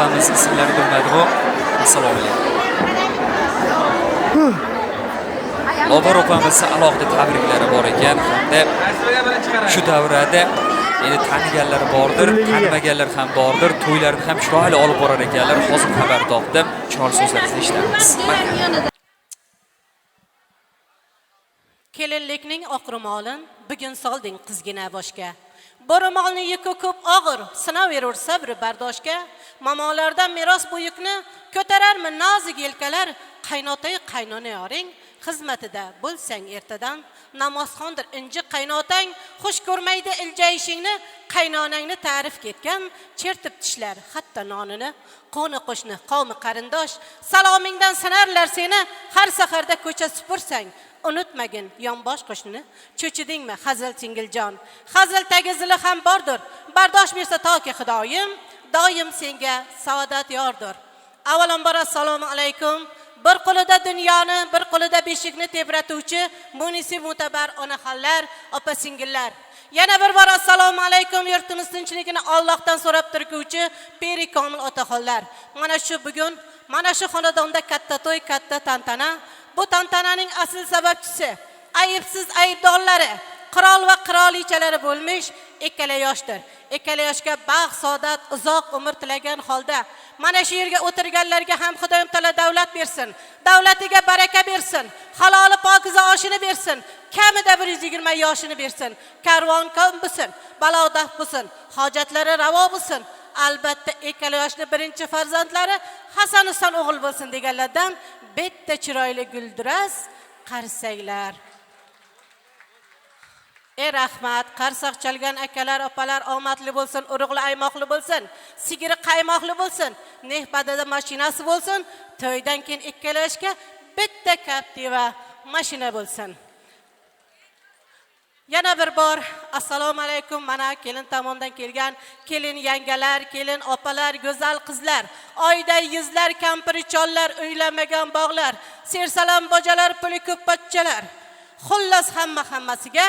opamiz ismlari bilmadi-ku. Assalomu alaykum. Lobar opamizning alohida tabriklari bor ekan hamda shu davrada endi taniganlar bordir, tanimaganlar ham bordir, to'ylarni ham chiroyli olib borar ekanlar. Hozir xabar topdim. Chiroyli so'zlaringizni eshitamiz. Kelinlikning oq ro'molin bugun solding qizgina boshga. Bu ro'molni yuki ko'p og'ir, sinaverur sabri bardoshga. Mamolardan meros bu yukni ko'tararmi nozik yelkalar, qaynotay qaynona yoring xizmatida bo'lsang ertadan. Namozxondir inji qaynotang, xush ko'rmaydi iljayishingni, qaynonangni ta'rif ketgan, chertib tishlar hatto nonini. Qo'ni qo'shni, qavmi qarindosh, salomingdan sanarlar seni, har saharda ko'cha supursang. Unutmagin yonbosh qo'shnini, cho'chidingmi hazil singiljon. Hazil tagi zili ham bordir. Bardosh bersa toki Xudoyim, doim senga saodat yordir. Avvalambor assalomu alaykum. Bir qo'lida dunyoni, bir qo'lida beshikni tebratuvchi munisi mutabar onaxonlar, opa-singillar. Yana bir bor assalomu alaykum, yurtimiz tinchligini Allohdan so'rab turguvchi peri komil otaxonlar. Mana shu bugun, mana shu xonadonda katta to'y, katta tantana. Bu tantananing asl sababchisi, ayibsiz aybdorlari, qirol va qirolichalari bo'lmish ikkala yoshdir. Ikkala yoshga baxt, saodat, uzoq umr tilagan holda mana shu yerga o'tirganlarga ham Xudoyim taolo davlat bersin, davlatiga baraka bersin, haloli pokiza oshini bersin, kamida 120 yoshini bersin, karvon kom bo'lsin, balodaf bo'lsin, hojatlari ravo bo'lsin. Albatta ikkala yoshli birinchi farzandlari Hasan Husan o'g'il bo'lsin deganlardan bitta chiroyli guldiras qarsaklar. Rahmat, qarsoq chalgan akalar, opalar omadli bo'lsin, urug'li aymoqli bo'lsin, sigiri qaymoqli bo'lsin, nehbadada mashinasi bo'lsin, to'ydan keyin ikkalashga bitta Captiva mashina bo'lsin. Yana bir bor assalomu alaykum, mana kelin tomondan kelgan kelin yangalar, kelin opalar, go'zal qizlar, oyda yuzlar kampirchollar, uylanmagan bog'lar, sersalom bojalar, puli ko'p bachchalar. Xullas hammasiga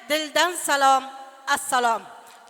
dildan salom, assalom.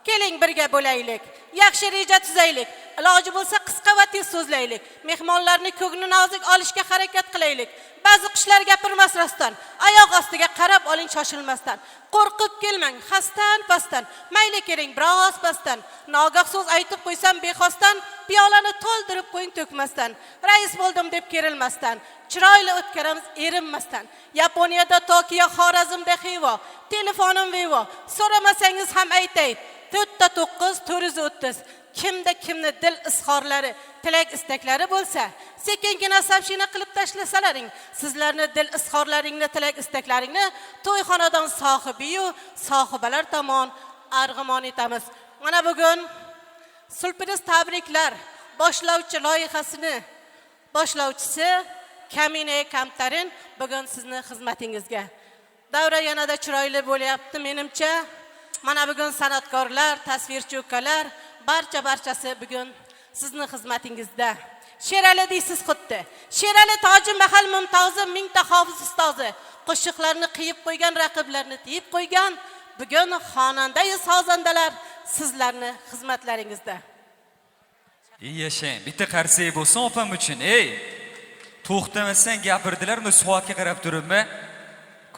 Keling birga bo'laylik, yaxshi reja tuzaylik, iloji bo'lsa qisqa va tez so'zlaylik. Mehmonlarni ko'ngli nozik olishga harakat qilaylik. Ba'zi qushlar gapirmas rostdan, oyoq ostiga qarab oling shoshilmasdan. Qo'rqib kelmang, xastan pastan, mayli keling biroz pastan. Nogoh so'z aytib qo'ysam bexosdan, piyolani to'ldirib qo'ying to'kmasdan. Rais bo'ldim deb kerilmasdan, chiroyli o'tkaramiz erinmasdan. Yaponiyada Tokio, Xorazmda Xivo, telefonim Vivo. So'ramasangiz ham aytay. 49 430. Kimni dil izhorlari, tilak istaklari bo'lsa, sekingina sabshina qilib tashlasalaring, sizlarni dil izhorlaringni, tilak istaklaringni to'yxonadan sohibi-yu sohibalar tomon arg'imon etamiz. Mana bugun Sulpiris tabriklar boshlovchi loyihasini boshlovchisi Kamina Kamtarin bugun sizni xizmatingizga. Davra yanada chiroyli bo'lyapti menimcha. Mana bugun san'atkorlar, tasvirchi ukalar barchasi bugun sizni xizmatingizda. Sherali deysiz xuddi. Sherali toji mahal mumtozi, mingta hofiz ustozi. Qo'shiqlarni qiyib qo'ygan, raqiblarni tiyib qo'ygan bugun xonanda-yu sozandalar sizlarni xizmatlaringizda. Yashang, bitta qarsak bo'lsin opam uchun. To'xtamasdan gapirdilar, uni soatga qarab turibmi?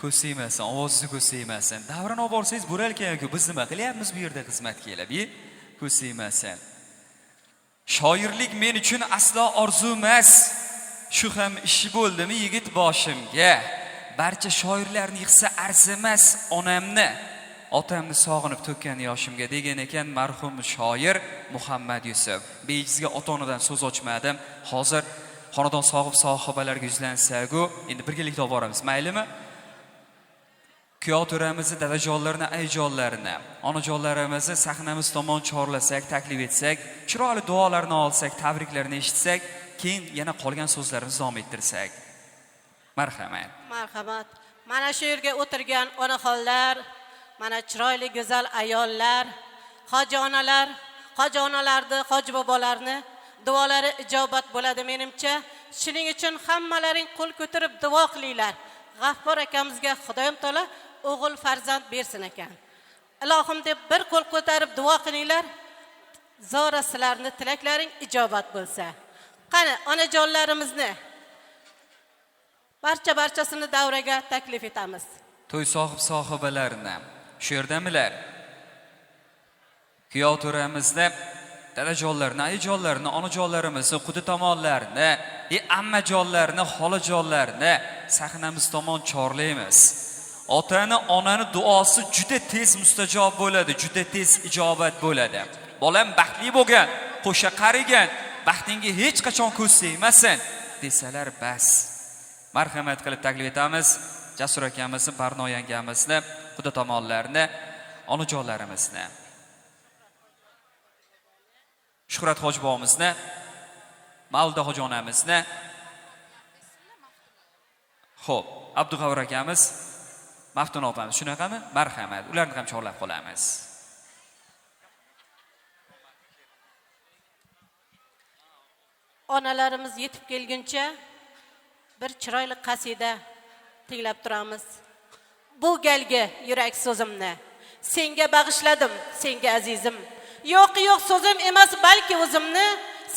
Ko'saymasin, ovozni ko'saymasin. Davron olib borsangiz bo'lar ekan-ku, biz nima qilyapmiz bu yerda xizmat kelib? Ko'saymasin. Shoirlik men uchun aslo orzu emas. Shu ham ishi bo'ldimi yigit boshimga. Barcha shoirlarni yig'sa arzimas onamni. Otamni sog'inib to'kkan yoshimga degan ekan marhum shoir Muhammad Yusuf. Bejizga ota-onadan so'z ochmadim. Hozir xonadon sohibalariga yuzlansa-ku, endi birgalikda olib boramiz, maylimi? Kuyovturamizni, dadajonlarni, ayjonlarini, onajonlarimizni sahnamiz tomon chorlasak, taklif etsak, chiroyli duolarni olsak, tabriklarni eshitsak, keyin yana qolgan so'zlarimizni davom ettirsak. Marhamat. Marhamat. Mana shu yerga o'tirgan onaxonlar, mana chiroyli go'zal ayollar, hoji onalar, hoji onalarni, hoji bobolarni duolari ijobat bo'ladi menimcha. Shuning uchun hammalaring qo'l ko'tarib duo qilinglar. G'affor akamizga Xudoyim taolo o'g'il farzand bersin ekan. Ilohim deb bir qo'l ko'tarib duo qilinglar. zora sizlarni tilaklaring ijobat bo'lsa. Qani onajonlarimizni barchasini davraga taklif etamiz. To'y sohibalarini shu yerdamilar. Kuyov to'ramizda dadajonlarni, ayajonlarni, onajonlarimizni, quda tomonlarni, ammajonlarni, xolajonlarni sahnamiz tomon chorlaymiz. Otani, onani duosi juda tez mustajob bo'ladi, juda tez ijobat bo'ladi. Bolam baxtli bo'lgan, qo'sha qarigan, baxtingga hech qachon ko'z tegmasin desalar bas. Marhamat qilib taklif etamiz Jasur akamizni, Barno yangamizni, quda tomonlarni, onajonlarimizni. Shuhrat hojibomizni, Mavlida hojonamizni. Xo'p, Abdug'avur akamiz, Maftun opamiz, shunaqami? Marhamat, ularni ham chorlab qolamiz. Onalarimiz yetib kelguncha bir chiroyli qasida tinglab turamiz. Bu galgi yurak so'zimni senga bag'ishladim, senga azizim. Yo'q so'zim emas, balki o'zimni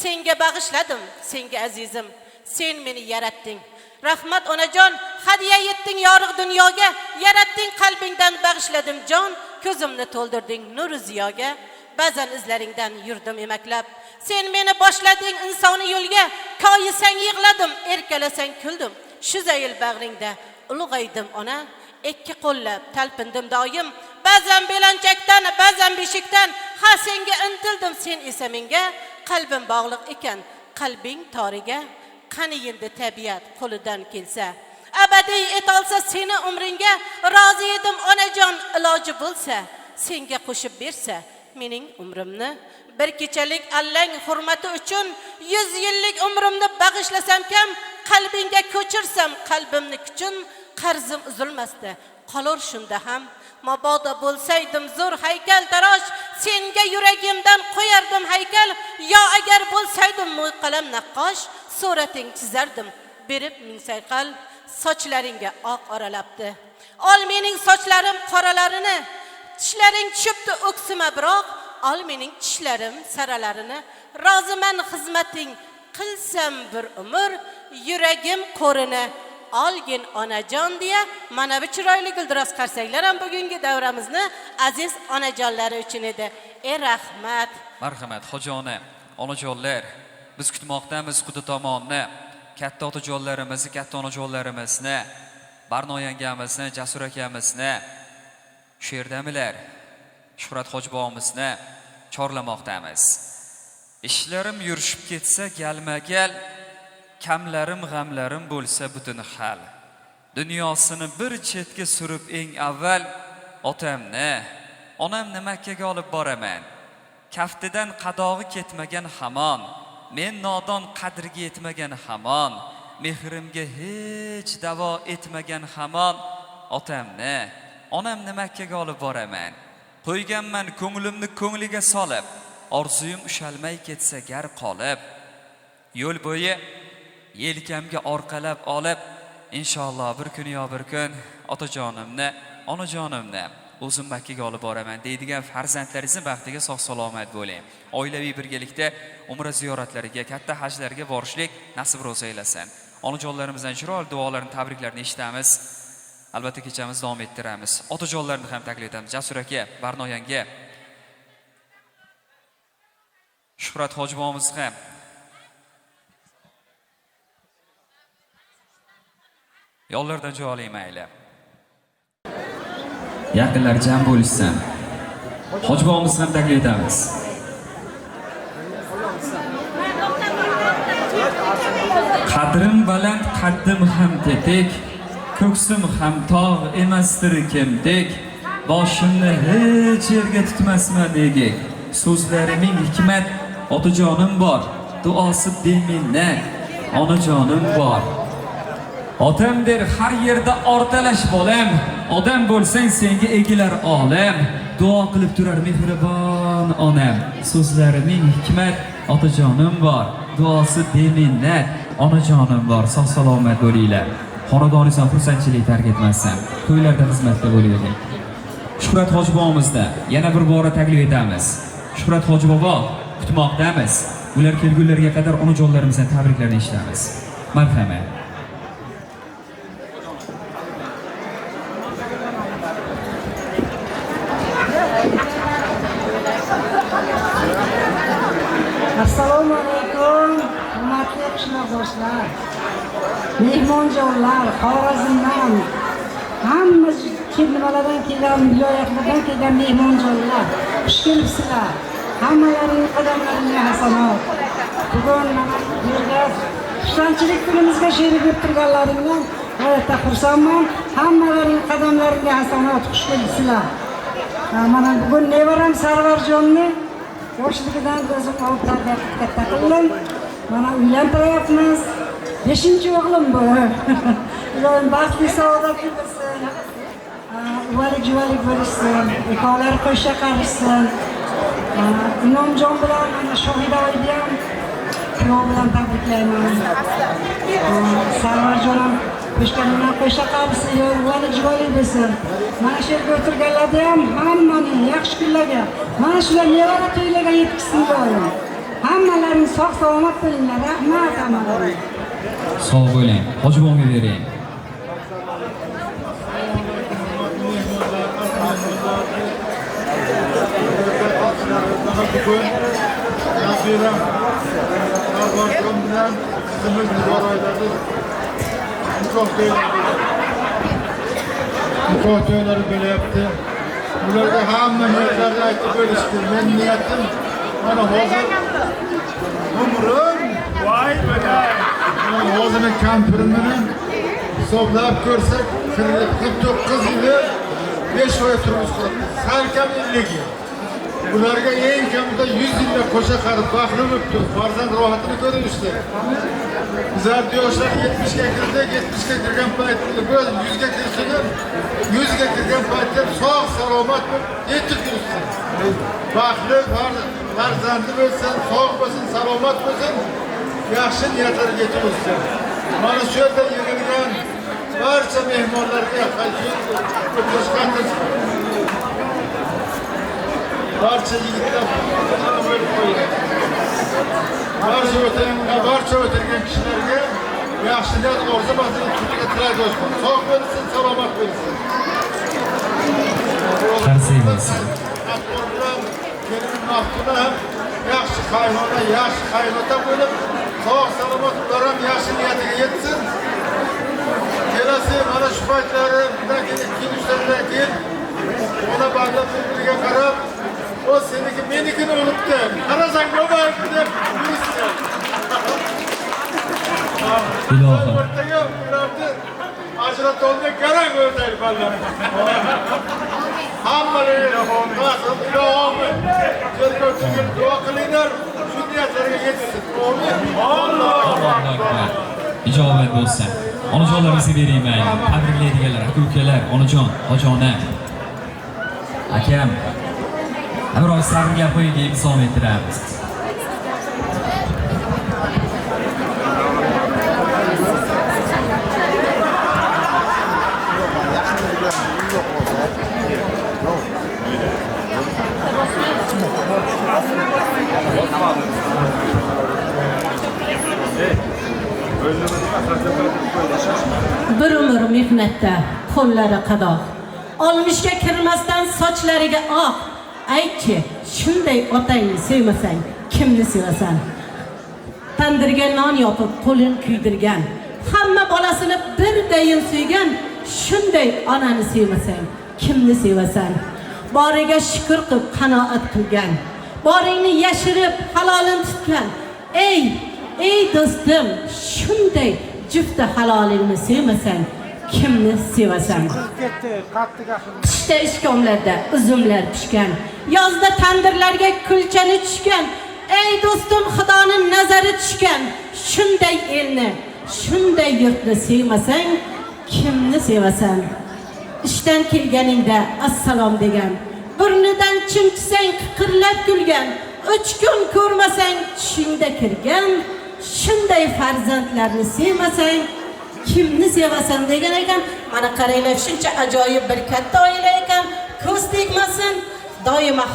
senga bag'ishladim, senga azizim. Sen meni yaratding. Rahmat onajon, hadiya yetding yorug' dunyoga. Yaratding qalbingdan bag'ishladim jon, ko'zimni to'ldirding nur ziyoga. Ba'zan izlaringdan yurdim emaklab. Sen meni boshlading insoniy yo'lga. Koyisang yig'ladim, erkalasang kuldim. Shu zayil bag'ringda ulug'aydim ona. Ikki qo'llab talpindim doim. Ba'zan belanchakdan, ba'zan beshikdan. Ha senga intildim, sen esa menga. Qalbim bog'liq ekan, qalbing toriga. Qani endi tabiat qo'lidan kelsa, abadiy etolsa seni umringga. Rozi edim onajon, iloji bo'lsa, senga qo'shib bersa mening umrimni. Bir kechalik allang hurmati uchun 100 yillik umrimni bag'ishlasam kam, qalbingga ko'chirsam qalbimni kuchun, qarzim uzilmasdi. Qolur shunda ham mabodo bo'lsaydim zo'r haykal tarosh, senga yuragimdan qo'yardim haykal. Yo agar bo'lsaydim mo'yqalam naqqosh, surating chizardim berib ming sayqal. Sochlaringga oq oralabdi, ol mening sochlarim qoralarini. Tishlaring tushibdi o'ksima biroq, ol mening tishlarim saralarini. Roziman xizmating qilsam bir umr, yuragim qo'rini olgin onajon deya mana bu chiroyli guldiroz qarsaklar ham bugungi davramizni aziz onajonlari uchun edi. Rahmat. Marhamat hojona, onajonlar, biz kutmoqdamiz quda tomonni, katta otajonlarimizni, katta onajonlarimizni, Barno yangamizni, Jasur akamizni, shu yerdamilar, Shuhrat hojibomizni chorlamoqdamiz. Ishlarim yurishib ketsa galma-gal, kamlarim g'amlarim bo'lsa butun hal. Dunyosini bir chetga surib eng avval otamni, onamni Makkaga olib boraman. Kaftidan qadog'i ketmagan hamon, men nodon qadriga yetmagan hamon, mehrimga hech davo etmagan hamon otamni, onamni Makkaga olib boraman. Qo'yganman ko'nglimni ko'ngliga solib, orzuyim ushalmay ketsa gar qolib, yo'l bo'yi yelkamga orqalab olib, inshaalloh bir kun yo bir kun otajonimni, onajonimni o'zim Makkaga olib boraman deydigan farzandlaringizni baxtiga sog' salomat bo'ling. Oilaviy birgalikda umra ziyoratlariga, katta hajlarga borishlik nasib ro'za aylasin. Onajonlarimizdan chiroyli duolarni, tabriklarni eshitamiz. Albatta kechamizni davom ettiramiz. Otajonlarni ham taklif etamiz. Jasur aka, Barno yanga, Shuhrat hojibomiz ham yo'llardan joy oling mayli. Yaqinlar jam bo'lishsin. Hojibomiz ham taklif etamiz. Qadrim baland, qaddim ham tetik, ko'ksim ham tog' emasdir kimdek, boshimni hech yerga tutmasman negik. So'zlarining hikmat, otajonim bor, duosi beminnat, onajonim bor. Otam der har yerda ortalash bolam, odam bo'lsang senga egilar olam. Duo qilib turar mehribon onam, so'zlarining hikmat, otajonim bor, duosi beminnat, onajonim bor. Sog' salomat bo'linglar. Xonadoningizdan xursandchilik tark etmasdan, to'ylarda xizmatda bo'ling. Shuhrat hojibomizda yana bir bora taklif etamiz. Shuhrat hojibobo, kutmoqdamiz. Ular kelgunlariga qadar onajonlarimizdan tabriklarni eshitamiz. Marhamat. Assalomu alaykum, hurmatli qishloqdoshlar, mehmonjonlar, Xorazmdan, hamma nimalardan kelgan, viloyatlardan kelgan mehmonjonlar, xush kelibsizlar. Hammalaring qadamlaringga hasanot. Bugun mana bu yerda xursandchilik kunimizga sherik bo'lib turganlaringdan g'oyatda xursandman. Hammalaring qadamlaringga hasanot, xush kelibsizlar. Mana bugun nevaram Sarvarjonni yoshligidan o'zim olib katta qildim. Mana uylantiryapmiz. 5-o'g'lim bu. Iloyim baxtli saodatli bo'lsin. Uvalik-juvalik bo'lsin. Ukalar qo'shcha qarishsin. Inomjon bilan mana Shohida oyni ham kuyov bilan tabriklayman. Sarvarjon ham qo'shganidan qo'shcha qarishsin. Uvalik-juvalik bo'lsin. Mana shu yerga o'tirganlarda ham hammaning yaxshi kunlarga, mana shular nevara to'ylarga yetkazsin doim. Hammalaring sog' salomat bo'linglar. Rahmat hammalaring. Sog' bo'ling. Hojibonga bering. Bugun Nabiram Sarvarjon bilan qizimiz Nigor oilasi nikoh to'ylari bo'lyapti. Ularga hamma niyatlarni aytib bo'lishdi. Men niyatim mana hozir umrim voy bo'lay. Hozirning kampirimni hisoblab ko'rsak 49 yili 5 oy turmush quribdi. Salkam 50 yil. Ularga eng kamida 100 yilga qo'sha qarib baxtli bo'libdi. Farzand rohatini ko'rishdi. Bizlar yoshlar 70 ga kirdik, 70 ga kirgan paytda biz 100 ga kirsak, 100 ga kirgan paytda sog' salomat yetib tursin. Baxtli farzandi bo'lsin, sog' bo'lsin, salomat bo'lsin, yaxshi niyatlarga yetib o'tsin. Mana shu yerda yig'ilgan barcha mehmonlarga barcha yigitlar bo'lib qo'yiladi. Barcha o'tirgan kishilarga yaxshi niyat orzu baxtini kutiga tilak bo'lsin. Sog' bo'lsin, salomat bo'lsin. Qarsak bo'lsin. Kelin Maftuna ham yaxshi qaynona, yaxshi qaynota bo'lib, sog' salomat ular ham yaxshi niyatiga yetsin. Kelasi mana shu paytlardan keyin 2-3 keyin ona banda birbiriga qarab, o seniki menikini unutdi. Qarasang bo'lmayapti deb yurishdi. Ilohim. O'rtaga ularni ajratolmay garang o'rtaydi ballar. Hammalar ilohim. Cherkovga duo qilinglar, shu niyatlarga yetsin. Allohu akbar. Ijobat bo'lsin. Onajonlarimizga berayman. Tabriklaydiganlar, aka-ukalar, onajon, ojona. Akam. Biroz sabr gap qo'ying deb davom ettiramiz. Bir umr mehnatda qo'llari qadoq. Olmishga kirmasdan sochlariga oq. Aytchi, shunday otangni sevmasang, kimni sevasan? Tandirga non yopib, qo'lin kuydirgan, hamma bolasini bir dayin suygan, shunday onani sevmasang, kimni sevasan? Boriga shukr qilib qanoat qilgan, boringni yashirib halolini tutgan. Ey do'stim, shunday jufti halolingni sevmasang, kimni sevasan? Qishda ishkomlarda uzumlar pishgan, yozda tandirlarga kulchani tushgan. Ey do'stim, Xudoning nazari tushgan, shunday elni, shunday yurtni sevmasang, kimni sevasan? Ishdan kelganingda assalom degan, burnidan chimchisang qiqirlab kulgan, 3 kun ko'rmasang tushingda kirgan, shunday farzandlarni sevmasang, kimni sevasan degan ekan. Mana qaranglar, shuncha ajoyib bir katta oila ekan. Ko'z tegmasin, doimo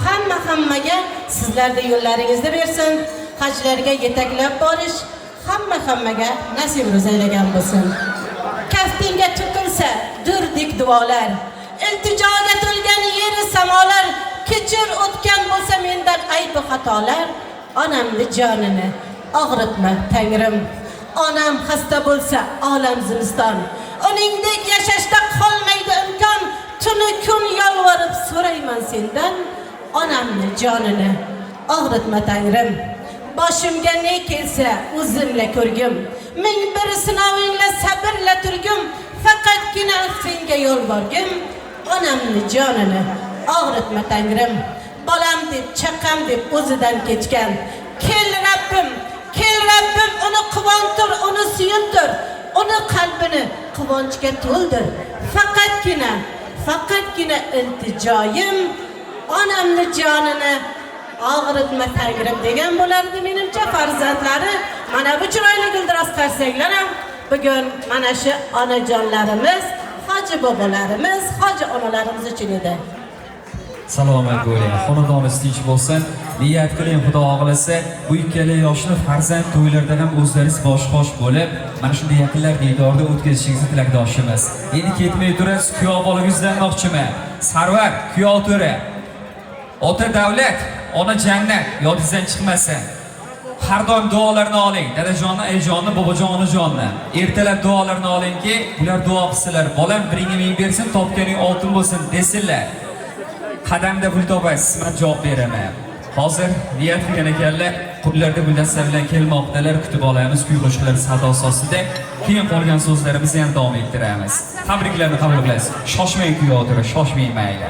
hammaga sizlarda yo'llaringizni bersin. Hajlarga yetaklab borish hammaga nasib aylagan bo'lsin. Kaftingga tutilsa durdik duolar, iltijoga to'lgan yeri samolar, kechir o'tgan bo'lsa mendan ayb xatolar, onamni jonini og'ritma Tangrim. Onam xasta bo'lsa olam zimiston, uningdek yashashda qolmaydi imkon. Tuni kun yolvorib so'rayman sendan, onamni jonini og'ritma Tangrim. Boshimga ne kelsa o'zimla ko'rgim, ming bir sinovingla sabrla turgim, faqatgina senga yolborgim, onamni jonini og'ritma Tangrim. Bolam deb, chaqam deb o'zidan kechgan, kel Rabbim uni quvontir, uni suyuntir, uni qalbini quvonchga to'ldir. Faqatgina iltijoyim, onamni jonini og'ritma Tangrim degan bo'lardi menimcha. Farzandlari mana bu chiroyli guldiroz qarsaklar ham bugun mana shu onajonlarimiz, hoji bobolarimiz, hoji onalarimiz uchun edi. Salomat bo'ling, xonadonimiz tinch bo'lsin. Niyat qiling, Xudo xohlasa, bu ikkala yoshli farzand to'ylarda ham o'zlaringiz bosh-qosh bo'lib, mana shunday yaqinlar diydorida o'tkazishingizni tilakdoshimiz. Endi ketmay turasiz, kuyov bolangizdan moqchiman. Sarvar, kuyov to'ra. Ota davlat, ona jannat yodingizdan chiqmasin. Har doim duolarni oling. Dadajonni, ayjonni, bobojon, onajondan. Ertalab duolarni olingki, ular duo qilsalar, bolam biringga ming bersin, topganing oltin bo'lsin desinlar. Qadamda pul topasiz, men javob beraman. Hozir niyat qilgan ekanlar, qullarda guldasta bilan kelmoqdalar, kutib olamiz kuy-qo'shiqlar sado asosida. Keyin qolgan so'zlarimizni ham davom ettiramiz. Tabriklarni qabul qilasiz. Shoshmang kuyov o'tira, shoshmang mayli.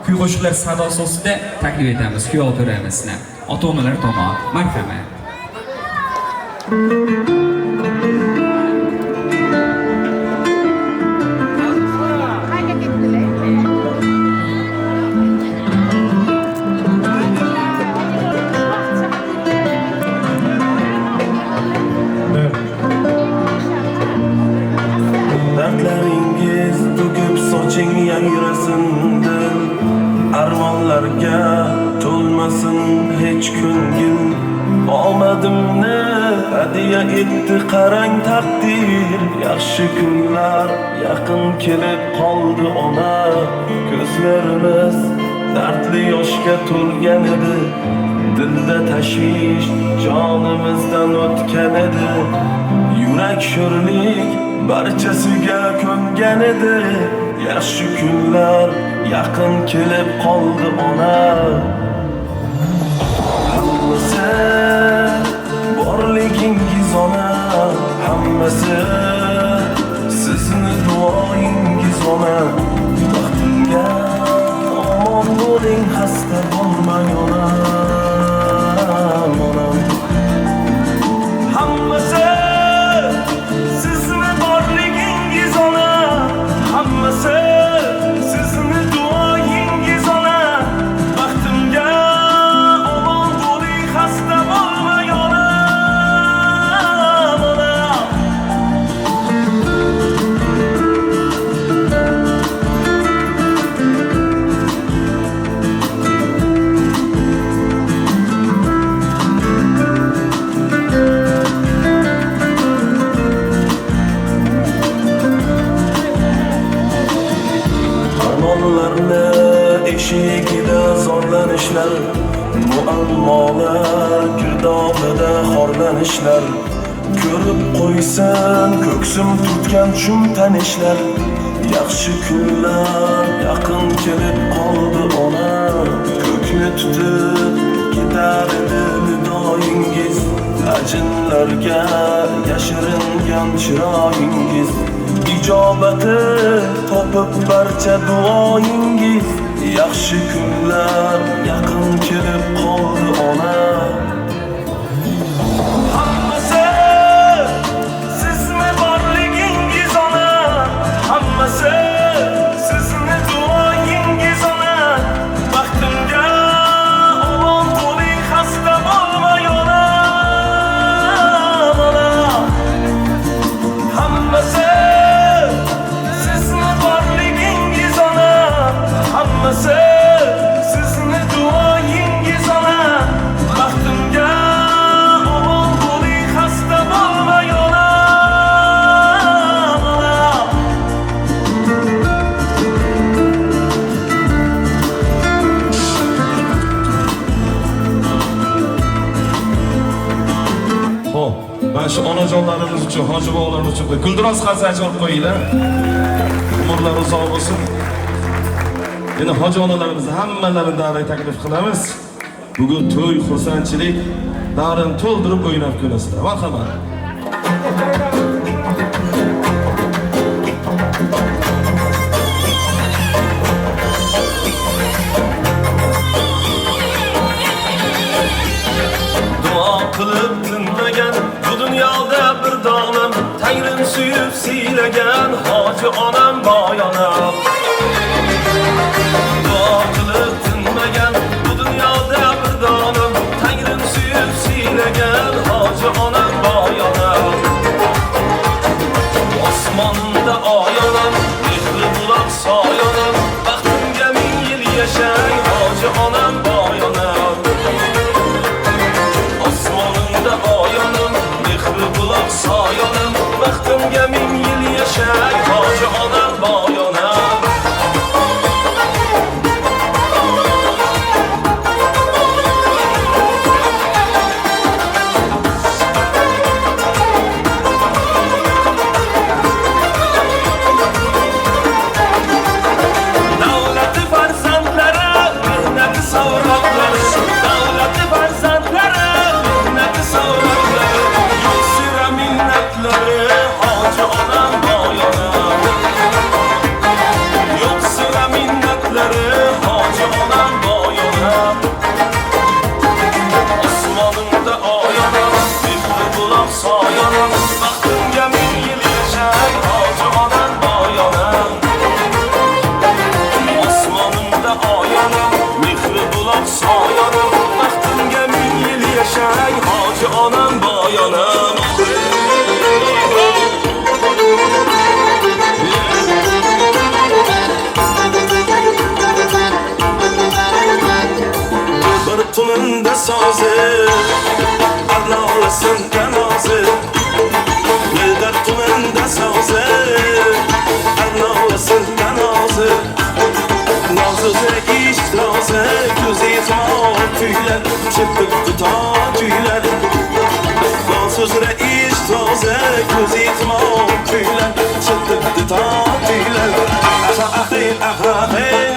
Kuy-qo'shiqlar sado asosida taklif etamiz kuyov o'tiramizni. Ota-onalar tomon marhamat. Dardlaringiz to'kib soching yangrasin, armonlarga to'lmasin hech ko'ngil. Omadimni hadiya etdi qarang taqdir, yaxshi kunlar yaqin kelib qoldi ona. Ko'zlarimiz dardli yoshga to'lgan edi, dilda tashvish jonimizdan o'tgan edi. Yurak sho'rlik barchasiga ko'ngan edi, yaxshi kunlar yaqin kelib qoldi ona. Hammasi borligingiz ona, hammasi sizni duoyingiz ona. Baxtimga omon bo'ling, xasta bo'lmang ona. Hammasi sizni borligingiz ona, hammasi sizni duoyingiz ona. Baxtimga omon bo'ling, xasta bo'lmang ona. Eshigida zorlanishlar, muammolar girdobida xorlanishlar. Ko'rib qo'ysin ko'ksim tutgan shum tanishlar. Yaxshi kunlar yaqin kelib qoldi ona. Ko'kni tutib ketar edi nidoyingiz, ajinlarga yashiringan chiroyingiz. Ijobati topib barcha duoyingiz, yaxshi kunlar yaqin kelib qoldi ona. Hammasi sizni borligingiz ona, hammasi sizni duoyingiz ona. Baxtimga omon bo'ling, xasta bo'lmang ona. Hammasi sizni borligingiz ona, hammasi Xo'p, ben şu onajonlarimiz uchun, hoji bobolarimiz uchun Guldiroz Xasanchi olib qo'yinglar. Umrlar uzoq bo'lsin. Yana hoji onalarimizni hammalarini davraga taklif qilamiz. Bugun to'y, xursandchilik, davrini to'ldirib o'ynab ko'rasizlar. Marhamat. Duo qilib tinmagan bu dunyoda bir donim Tangrim suyib siylagan hoji onam boyonam. Duo qilib tinmagan bu dunyoda bir donim Tangrim suyib siylagan hoji onam boyonam. Osmonda oyonam, mehri buloq soyonam, baxtimga ming yil yashang hoji onam boyonam. Osmonda oyonam, mehri buloq soyonam, baxtimga ming yil yashang hoji onam boyonam. Davlati farzandlari, mehnati savroqlari, davlati farzandlari, mehnati savroqlari, yo'q sira minnatlari, hoji onam boyonam. Yo'q sira minnatlari, hoji onam boyonam. Osmonimda oyonam, mehri buloq soyonam, baxtimga ming yil yashang hoji onam boyonam. Osmonimda oyonam, mehri buloq soyonam, baxtimga ming yil yashang hoji onam boyonam. Bir tumanda sozi, arlolasın kanozi. Bir tumanda sozi, arlolasın kanozi. Nazıza iştirazı, gözü xor tüyler, çıktık tutar tüyler. Nazıza iştirazı, gözü xor tüyler, çıktık tutar tüyler. Ahir, ahir,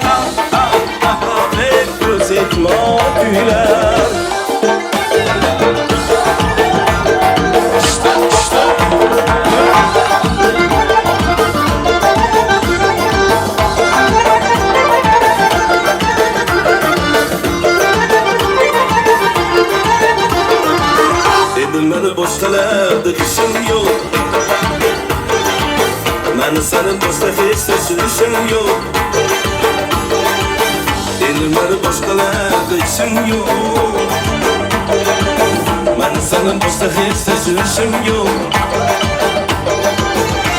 ahir, gözü xor tüyler. Meni boshqalarda ishim yo'q. Meni seni boshqa hech tashvishim yo'q. Endi meni boshqalarda ishim yo'q. Meni seni boshqa hech tashvishim yo'q.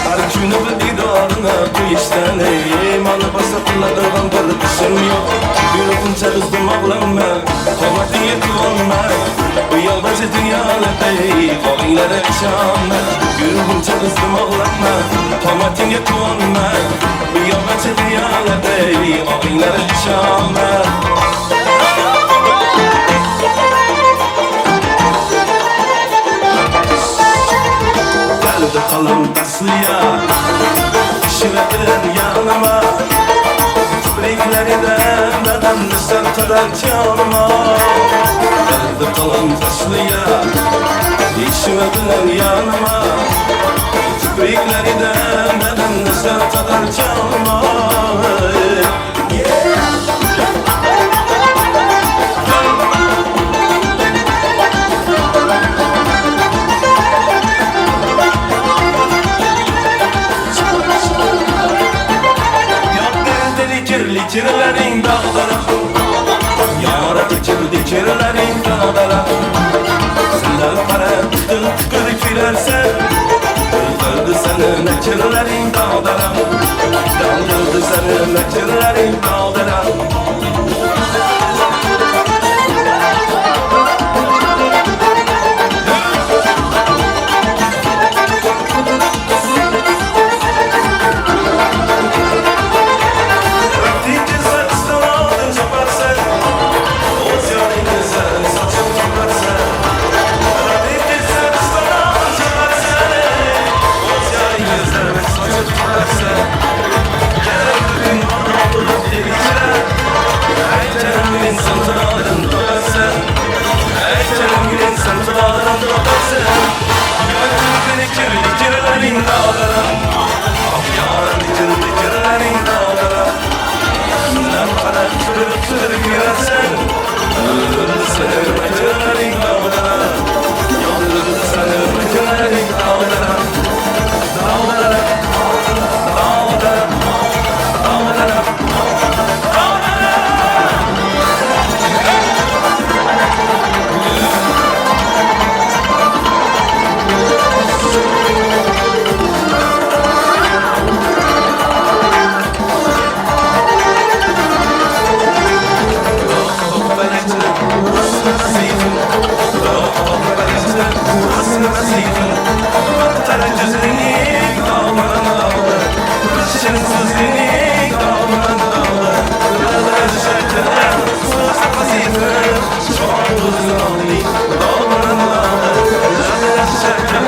Har kuni bir didorini qo'yishdan meni boshqa qiladigan bir ishim yo'q. Yuraqincha uzdim og'lanma, qomating yetolma. Bu yolg'onchi dunyolarda qo'linglarda ishonma. Yuraqincha uzdim og'lanma, qomating yetolma. Bu yolg'onchi dunyolarda qo'linglarda ishonma. Qalbi qalam tasliya, ishla bilan yanıma. Kipriklarida dadamni sartarar jonima. Qalbi qalam tasliya, ishla bilan yanıma. Kipriklarida dadamni sartarar jonima. Kirlerin dağlara, yaradı kirlerin dağlara. Senden para tıkır tıkır gülersen, öldürdü seni nekirlerin dağlara. Öldürdü seni nekirlerin dağlara. Sen husn basitın Baktara gözlerin dağlanan dağlı Kırışın sözlerin dağlanan dağlı Yollar düşerken husn basitın Çok uzun oldu dağlanan dağlı Yollar düşerken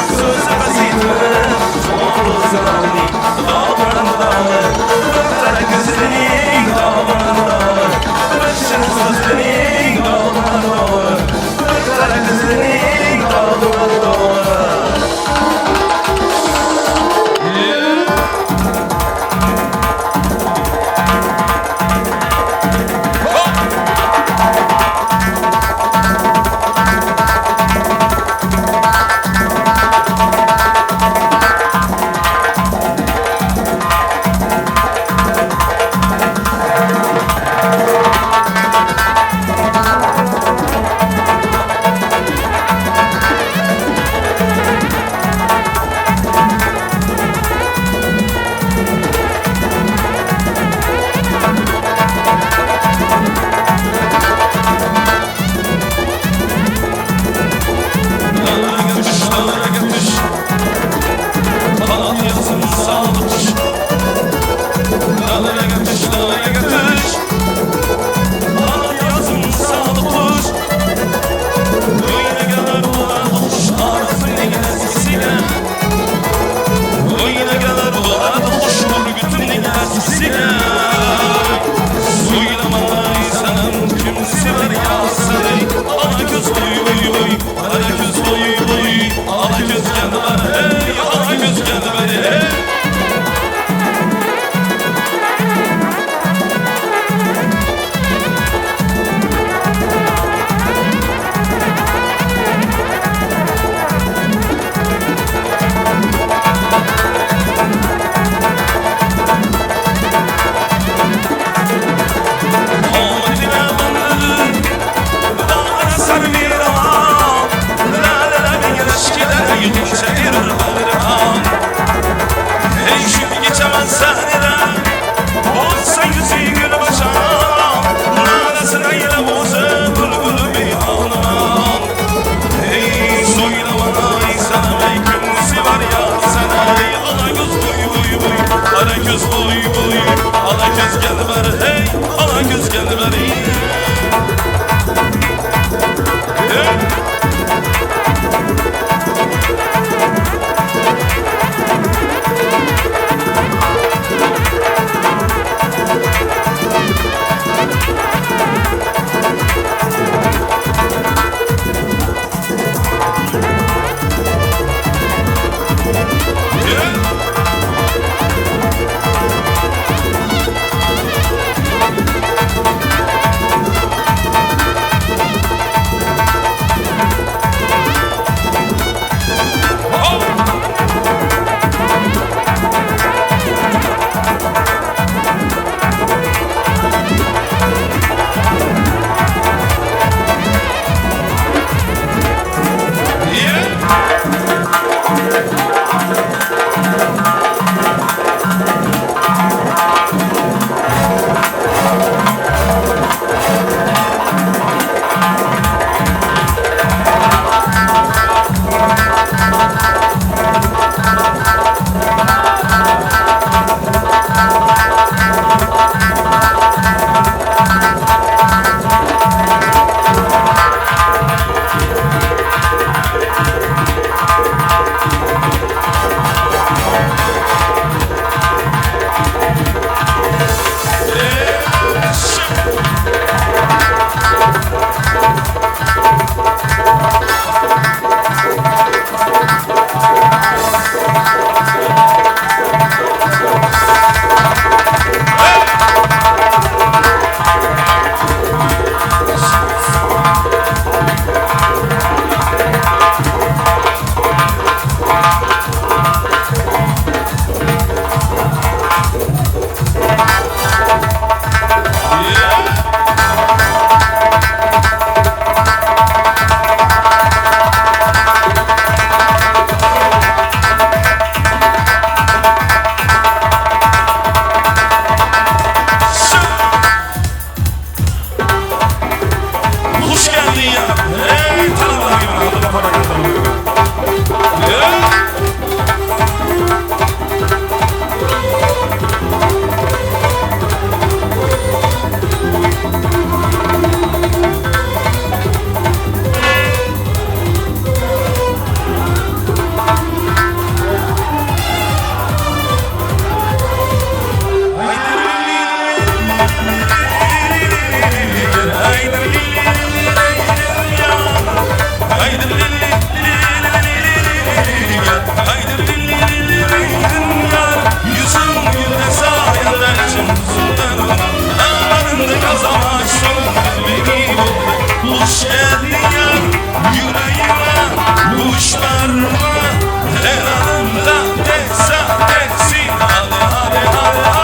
husn basitın Çok uzun oldu dağlanan dağlı Baktara gözlerin dağlanan dağlı Kırışın sözlerin dağlanan dağlı Baktara gözlerin dağlanan dağlı karma Elanımda desa desin Hale hale hale hale hale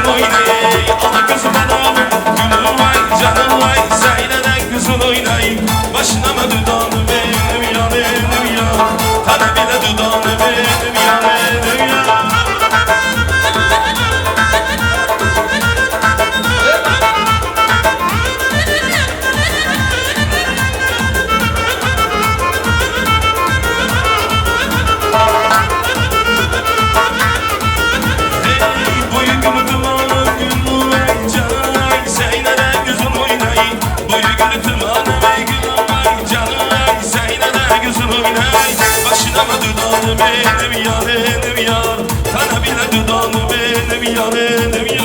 kızın oynayın Ana kızı bedavı gülüm vay canım vay Zeyneden kızın oynayın Başına mı dudağını benim ya benim ya Tane bile dudağını benim ya benim ya benim ya benim ya Tana bile dudağını benim ya benim ya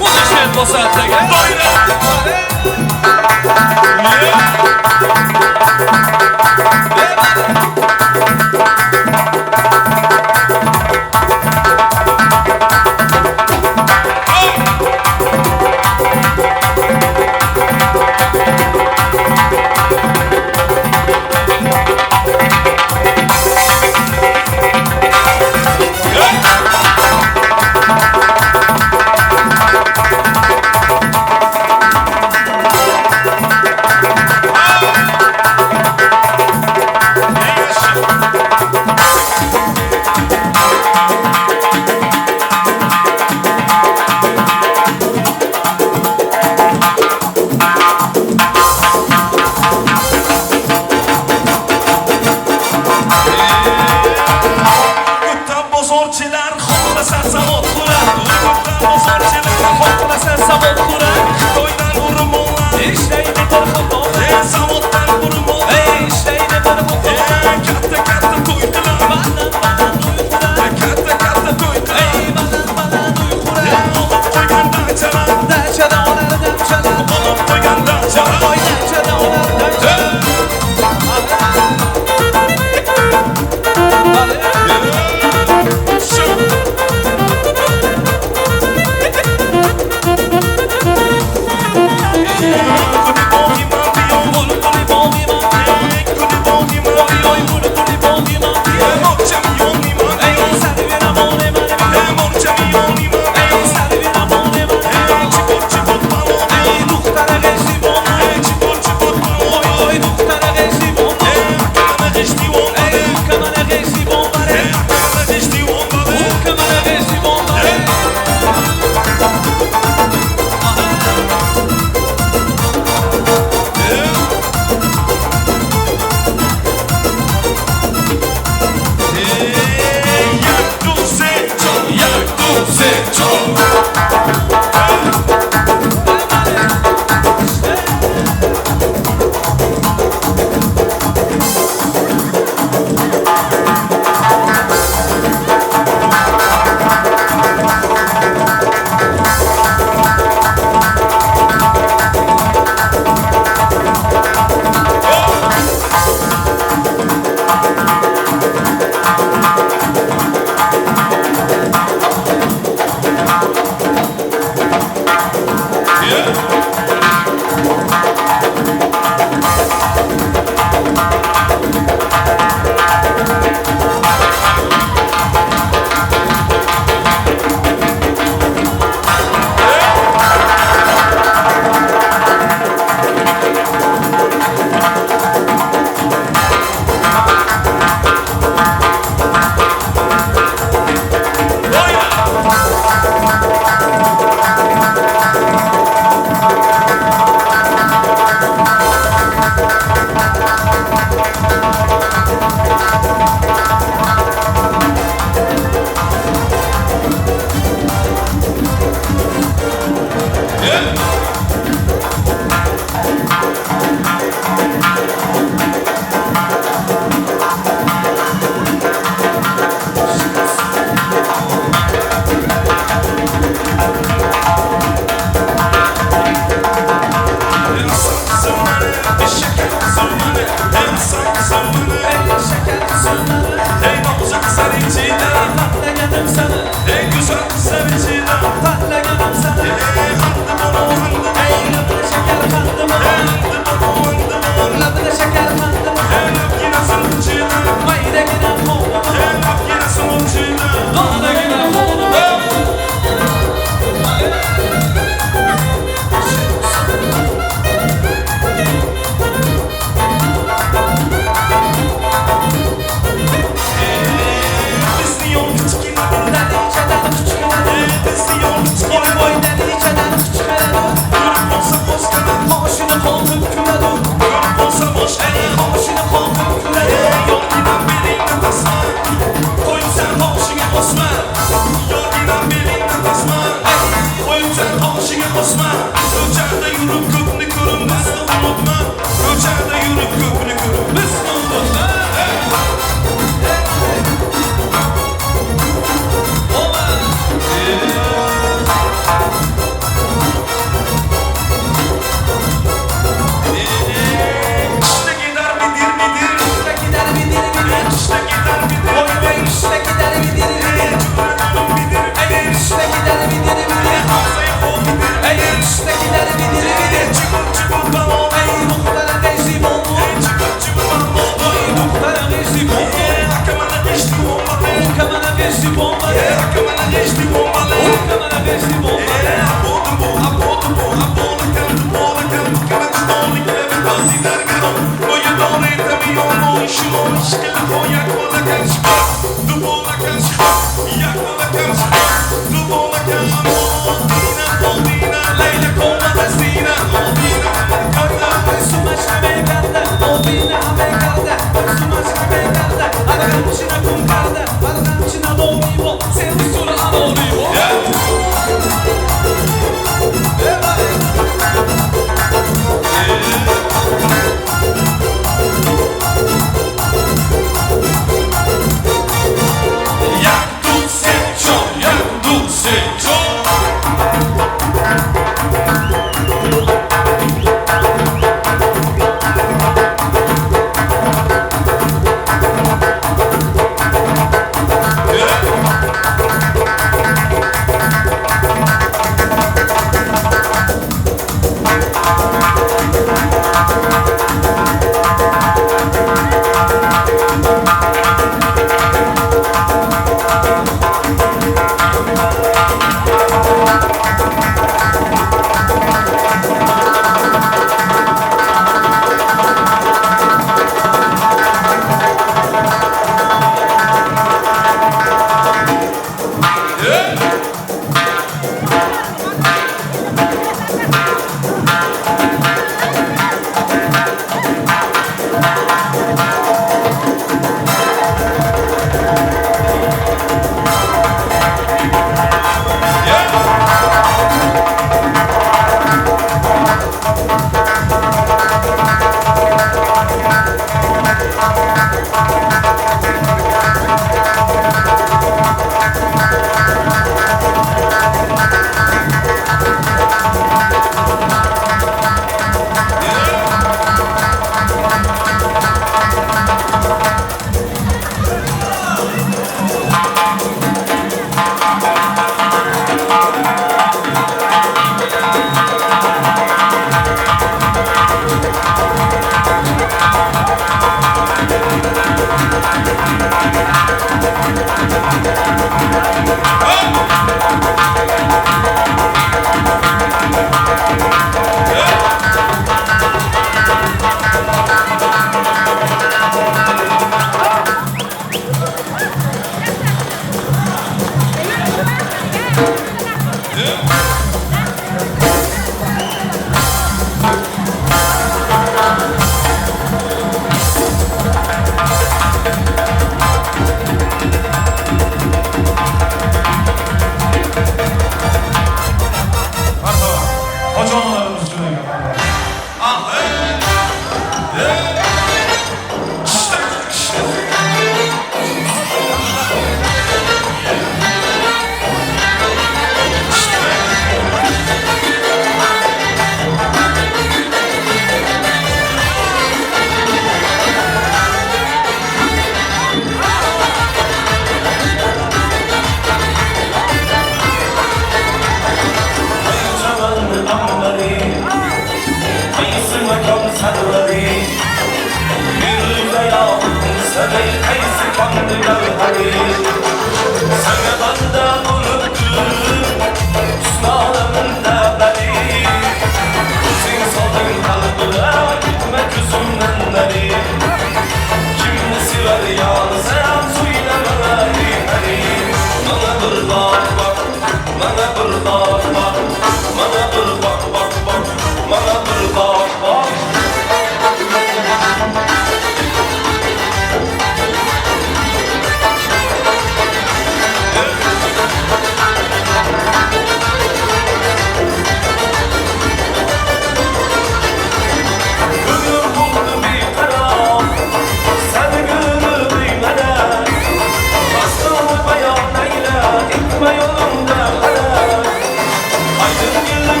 Aydın gülüm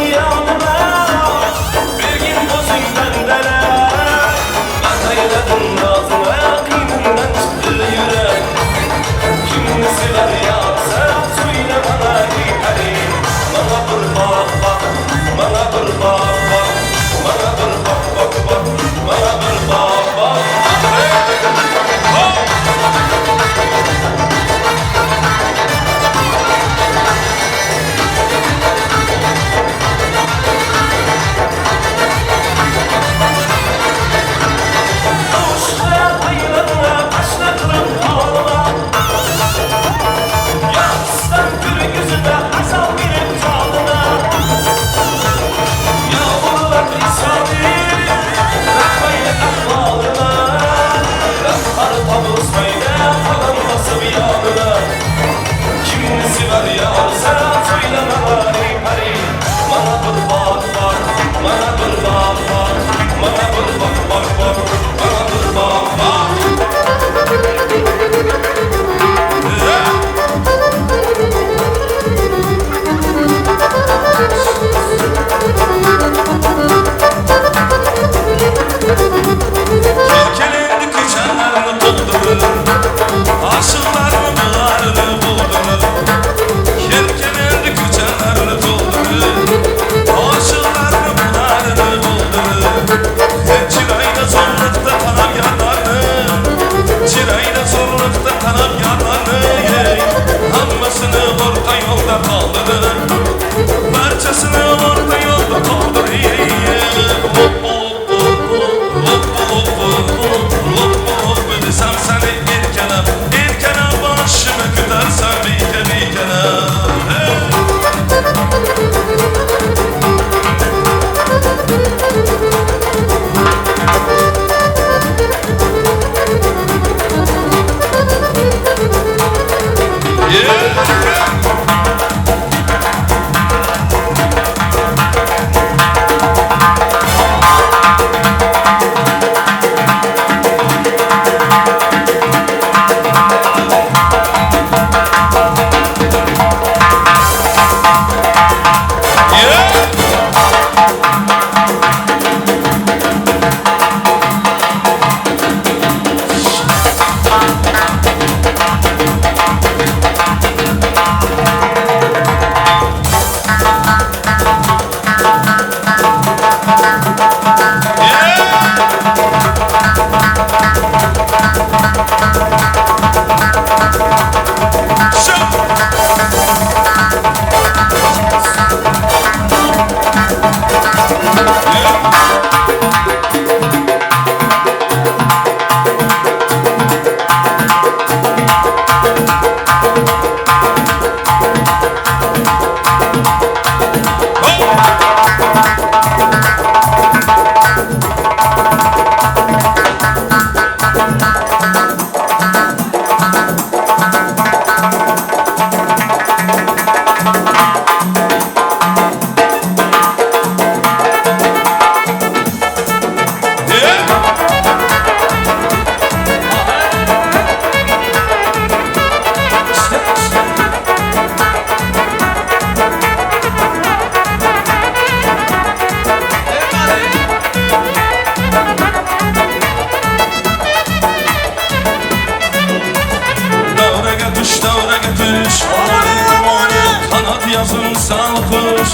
yazım salkış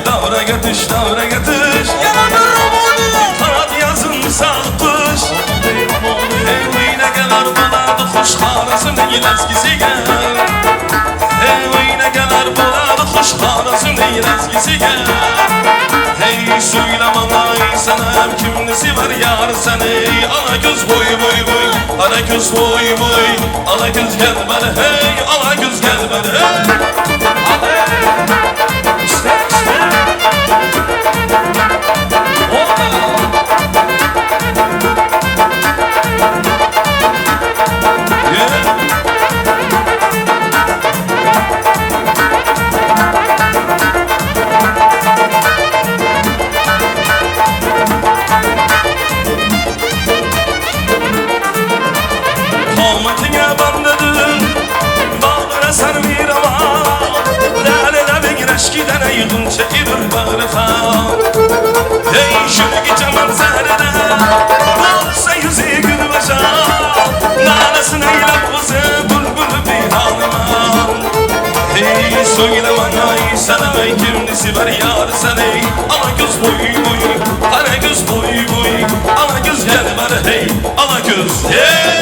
Davraga tish yana bir romoni Xat yazım salkış Ey o'ynagalar bo'ladi xush xonasining lazgisiga Ey o'ynagalar bo'ladi xush xonasining lazgisiga Hey söylemana sanam kimni sever yar seni Ala göz boy boy boy Ala göz boy boy Ala göz gel bana hey Ala göz gel bana hey İşte yığınca idir bağrıqa Hey şülgü caman zəhrədə Olsa yüzü gülməşə Nanasını eyləm qızı bülbülü bihanıma Hey söyləmən ay sənə ey kimni sever yar səni Ala göz boy boy, qara göz boy boy Ala göz gəl bana hey, ala göz hey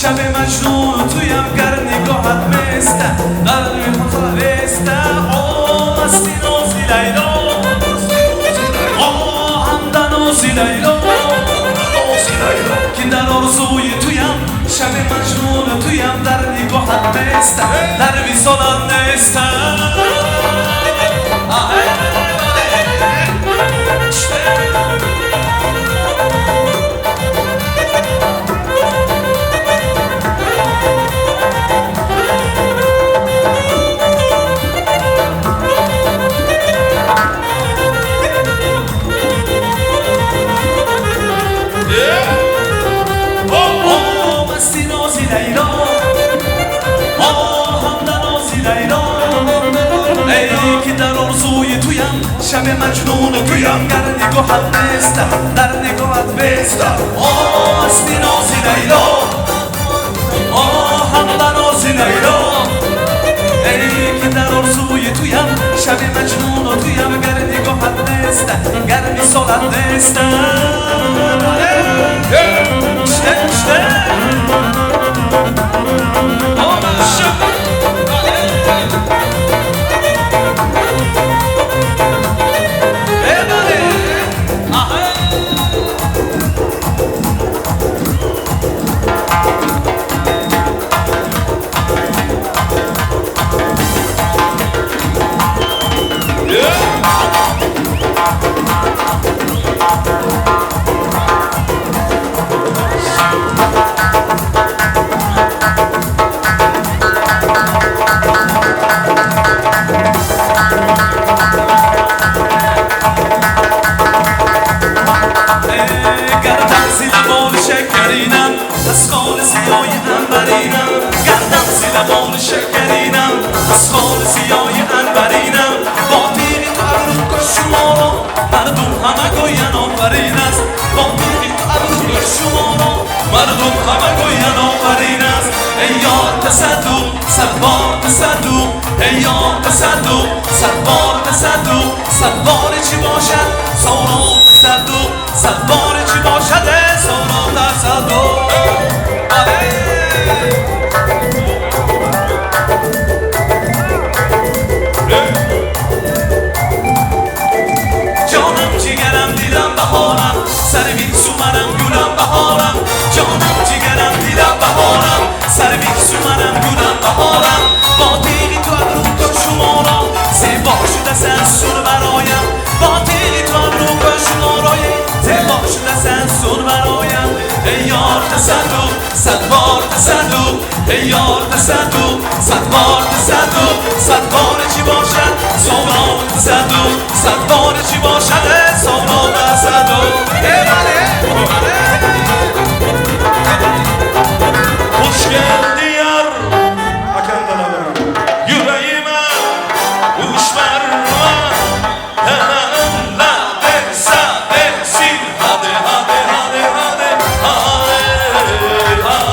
شب مجنون تویم گر نگاهت میسته در خطا بیسته آه مستی نازی لیلا آه همده نازی لیلا که در آرزوی تویم شب مجنون تویم در نگاهت میسته در ویسالت نیسته شب مجنون تویم گر نگاهت نیسته در نگاهت بیسته آه مستی نازی لیلا آه همده نازی لیلا ای که در آرزوی تویم شب مجنون تویم گر نگاهت نیسته گر مثالت نیسته مردم همه گوین آفرین است ای یار تصدق صدبار تصدق ای یار تصدق صدبار تصدق صدبار چی باشد سورا تصدق صدبار چی باشد سورا تصدق جانم جگرم دیدم بهارم سر بین سومنم گلم بهارم جانم جگرم دیدم بهارم سر بین سومنم گلم بهارم با تیغی تو ابرو کن شما را زیبا شده سنسور برایم با تیغی تو ابرو کن شما را زیبا شده سنسور برایم ای یار تصدق صدبار تصدق ای یار تصدق صدبار تصدق صدبار چی باشد سورا تصدق صدبار چی باشد سورا تصدق خوش geldin yar yüreğime kuş verme yanağımda derse dersin hadi hadi hadi hadi hadi hadi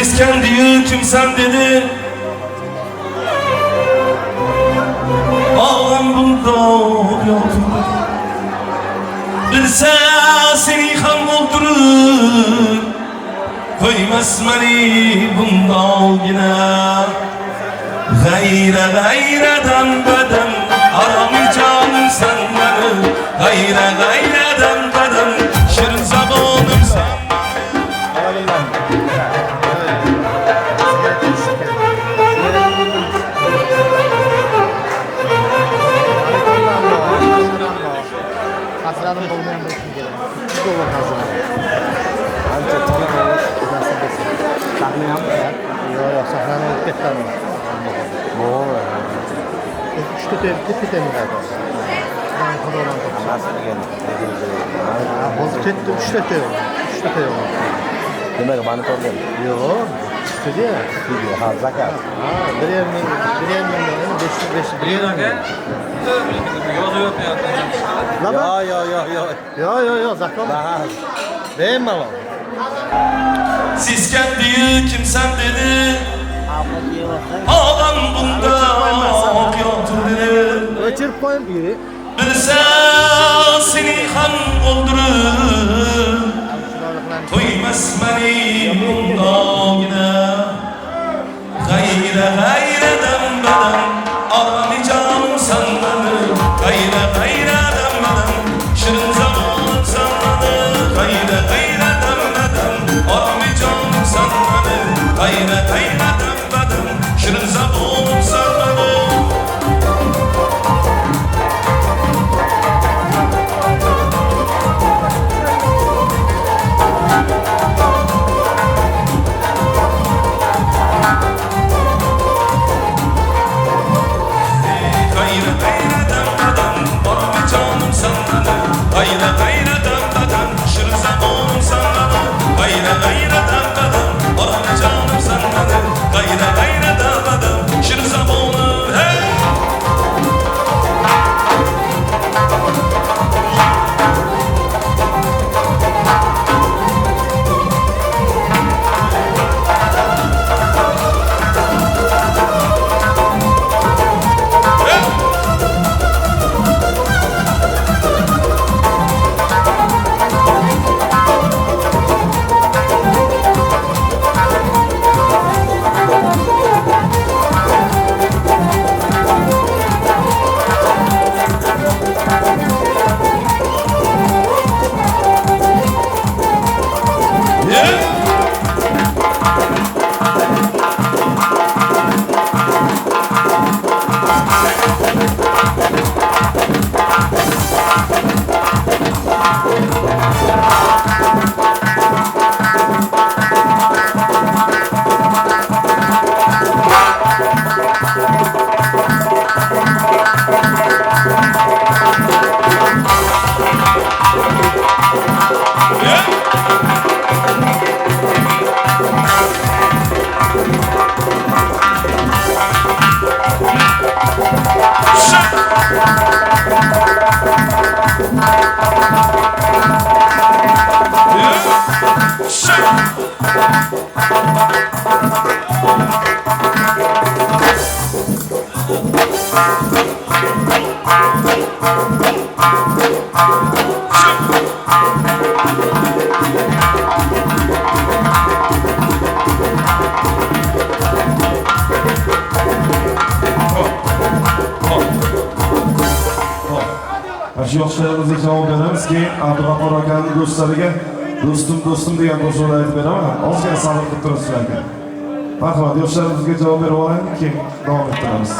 Seskandiyu kimsan dedi. Ağam bunda yotibdi. Bilsa seni ham o'ldirib qo'ymas meni bundogina. G'ayradan badam harom jonim san meni. G'ayradan badam shirin zabonim san. Hazırlanım olmayan bir şey gelir. Şu olur hazırlanım. Anca tıkla olur. Nasıl desin? Saklayam mı ya? Yok saklayam olup ketmem. Üçte tepkite mi kadar? Ben kuduran topum. Nasıl geldi? Bozuk ketdi üçte tepki. Üçte tepki olur. Demek bana problem. Yok. Üçte diye. Gidiyor. Ha zakat. Bir yerin bir yerin. Yok zakat. Beğen mi var? Seskandiyu kimsan dedi. Ağam bunda yotibdi. Öçürüp koyayım iyi. Bilsa seni ham o'ldirib qo'ymas meni bundogina. G'ayradan badam orani jonim san meni. G'ayradan badam shirin zamonim san meni. G'ayradan badam orani jonim san meni. G'ayradan badam shirin zamonim san meni. Shu yoshlarimizni javob beramiz. Keyin Abdug'afur akaning do'stlariga do'stim degan qo'shiqni aytib beraman. Ozgina sabr qilib turasizlar ekan. Marhamat, yoshlarimizga javob berib olaylik, keyin davom ettiramiz.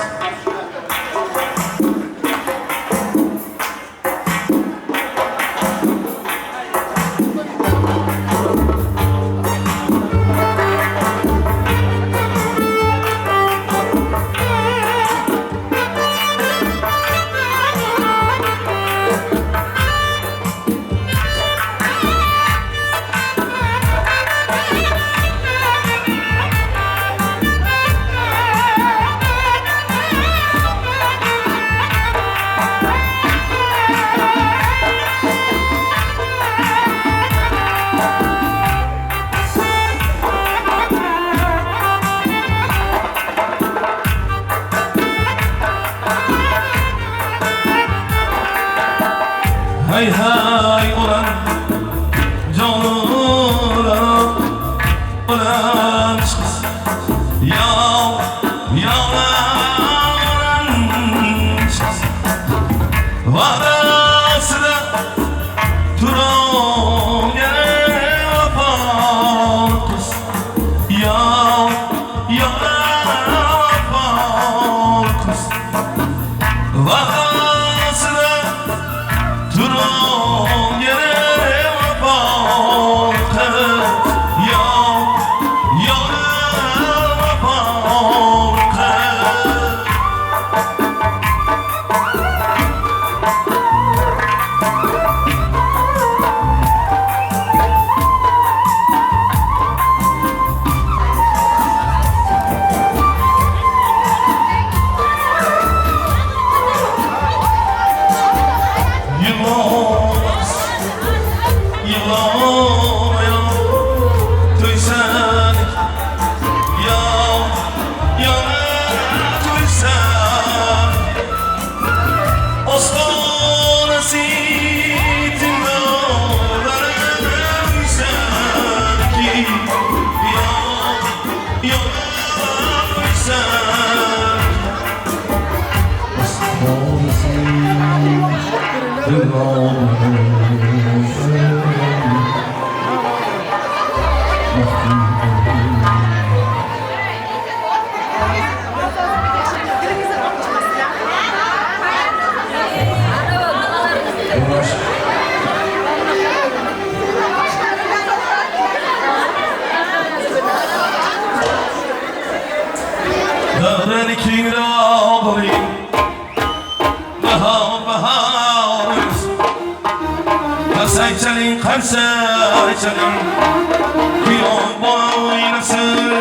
Dağları kingrabri bahar Kasayçalın karsayçalın Kuyon boynasın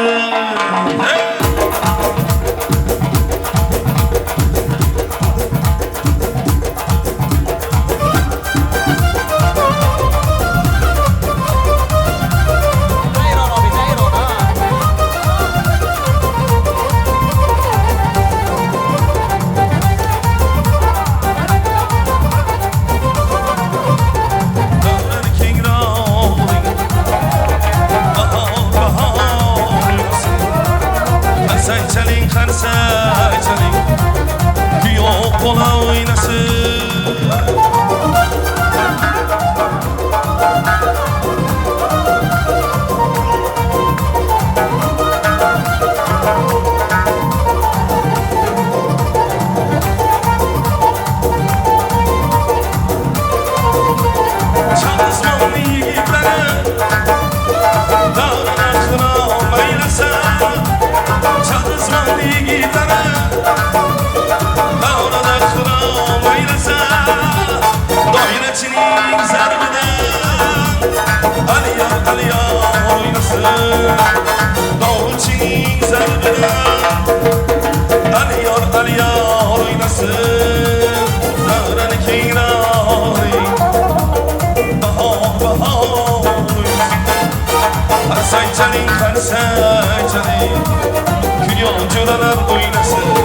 Sayçaling karsayçaling Kulyoncular oynasın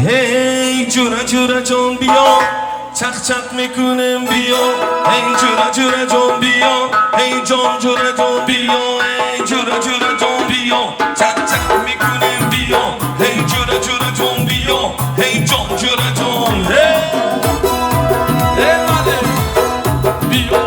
Hey jura jura jon biyo chaq chaq mekunum biyo Hey jura jura jon biyo Hey jon jura jon biyo Hey jura jura jon biyo chaq chaq mekunum biyo Hey jura jura jon biyo Hey jon jura jon Hey Hey male biyo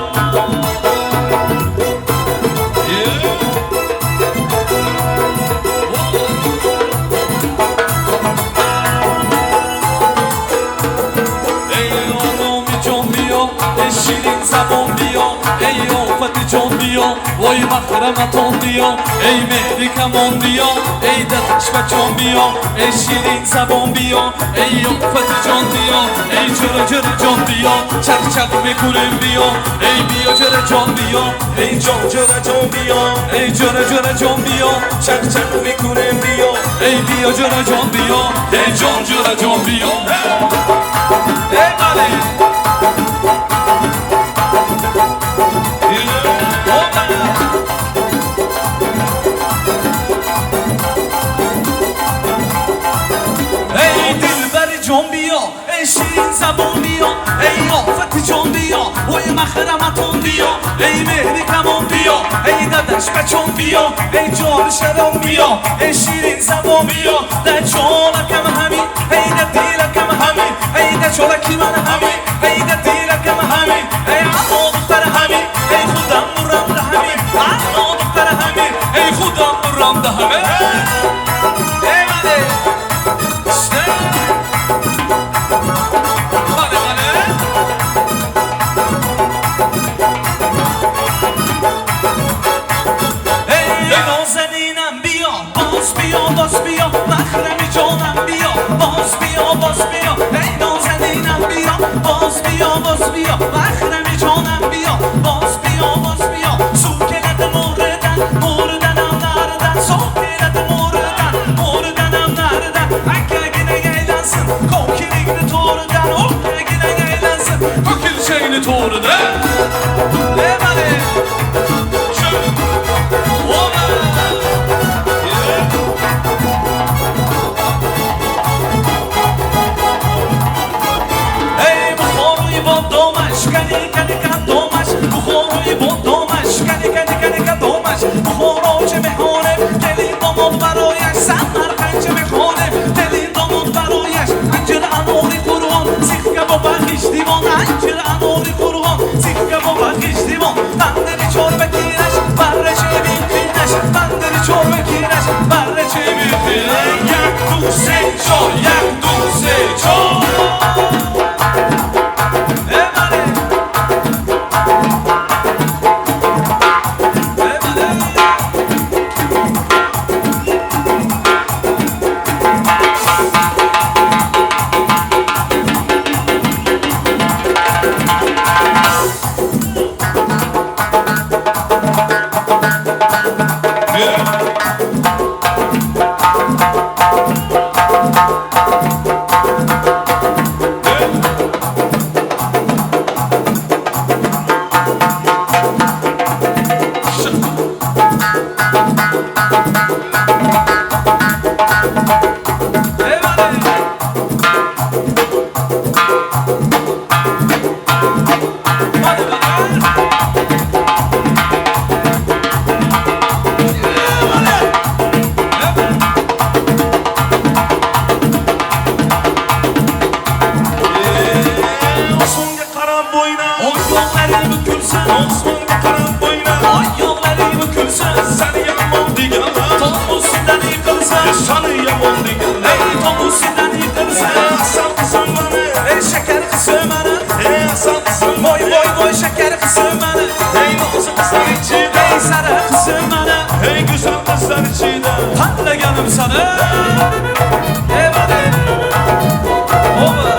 زبان بیا ای آفت جان بیا وای مخرمتان بیا ای مهری کمان بیا ای دتش بچان بیا ای شیرین زبان بیا ای آفت جان بیا ای جره جره جان بیا چق چق میکنیم بیا ای بیا جره جان بیا ای جان جره جان بیا ای جره جره جان بیا چق چق میکنیم بیا ای بیا جره جان بیا ای جان جره جان بیا ای مالی جان بیا ای شیرین زبان بیا ای آفت جان بیا وای مخرمتان بیا ای مهری کمان بیا ای ددش بچان بیا ای جان شرم بیا ای شیرین زبان بیا در جانکم همین ای در دیلکم همین ای در جانکی من همین ای در دیلکم همین ای اما دختر همین ای خودم مرم ده همین اما دختر همین ای خودم مرم ده همین ای مالی باز بیا مخرمی جانم بیا باز بیا ای نازنینم بیا باز بیا مخرمی جانم بیا باز بیا سوکلت موردنم نردن سوکلت موردنم نردن اگه نگه دنسن Osmonga qarab bo'ylar Oy yo'qlaringni kulsa Seni yomon deganlar Tog' ustidan yiqilsa Seni yomon deganlar Ey tog' ustidan yiqilsa Asal qizim mani Ey shakar qizim mani Ey asal qizim Voy voy voy shakar qizim mani Ey nozik qizlar ichida Ey sara qizim mani Ey go'zal qizlar ichida Tanlaganim seni Ey bani Oba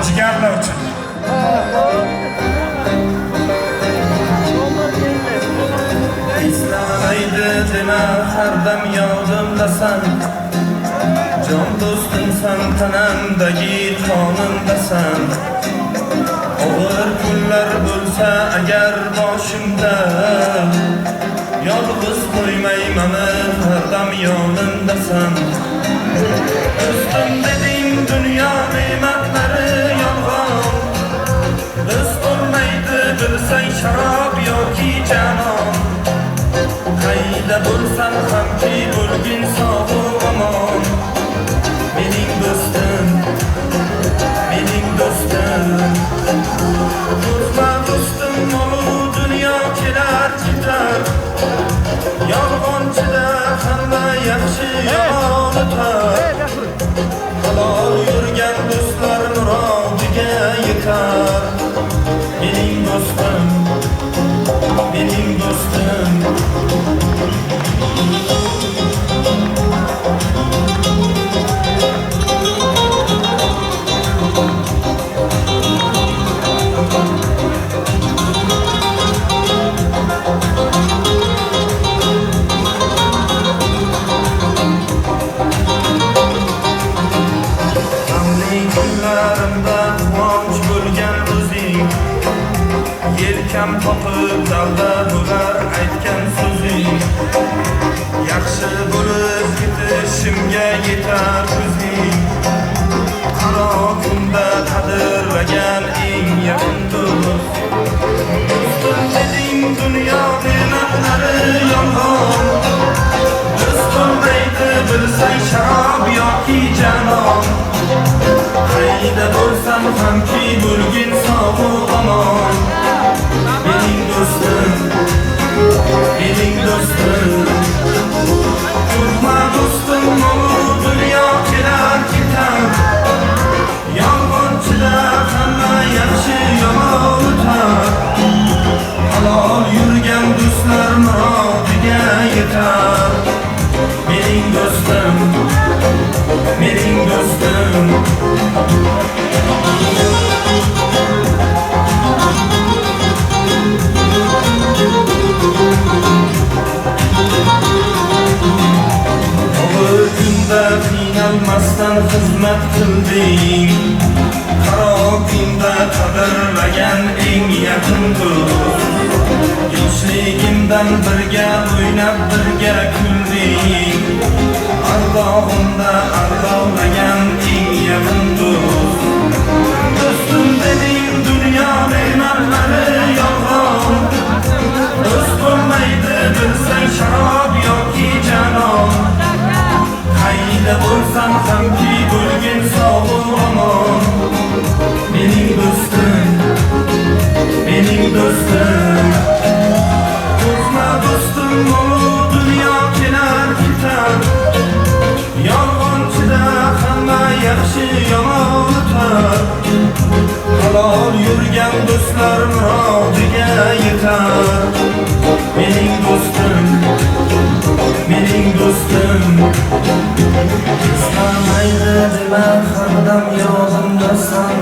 Jigarlar uchun. jonimdasan, jon do'stimsan, tanamdagi qonimdasan. Og'ir kunlar bo'lsa agar boshimda, yolg'iz qo'ymayman, har dam yonimdasan. Do'stim deding dunyo ne'matlari yolg'on, do'st bo'lmaydi bilsang sharob yoki janon. Qayda bo'lsam hamki bo'lgin sog'-u omon. Mening do'stim, mening do'stim. Qo'rqma do'stim, molu dunyo kelar ketar. Yolg'onchida hamma yaxshi yomon o'tar. Halol yurgan do'stlar murodiga yetar. Mening do'stim, mening do'stim. Yelkam topib dalda bo'lar aytgan so'zing, yaxshi bo'lib ketishimga yetar ko'zing. Qaro kunda qadrlagan eng yaqin do'st. Do'stim deding dunyo ne'matlari yolg'on, do'st bo'lmaydi bilsang sharob yoki janon. Qayda bo'lsam hamki bo'lgin sog'-u omon. Mening do'stim, mening do'stim. Qo'rqma do'stim, molu dunyo kelar ketar. Yolg'onchida hamma yaxshi yomon o'tar. Halol yurgan do'stlar murodiga yetar. Mening do'stim, mening do'stim. Og'ir kunda qiynalmasdan xizmat qilding. Qaro kunda qadrlagan eng yaqin do'st. Yoshligimdan birga o'ynab birga kulding. Ardog'imda ardog'lagan eng yaqin do'st. Do'stim deding dunyo ne'matlari yolg'on, do'st bo'lmaydi bilsang sharob yoki janon. Qayda bo'lsam hamki bo'lgin sog'-u omon. Mening do'stim, mening do'stim. Qo'rqma do'stim, molu dunyo kelar ketar. Yolg'onchida hamma yaxshi yomon o'tar. Halol yurgan do'stlar murodiga yetar. Mening do'stim, mening do'stim. Istamaydi dema har dam yonimdasan.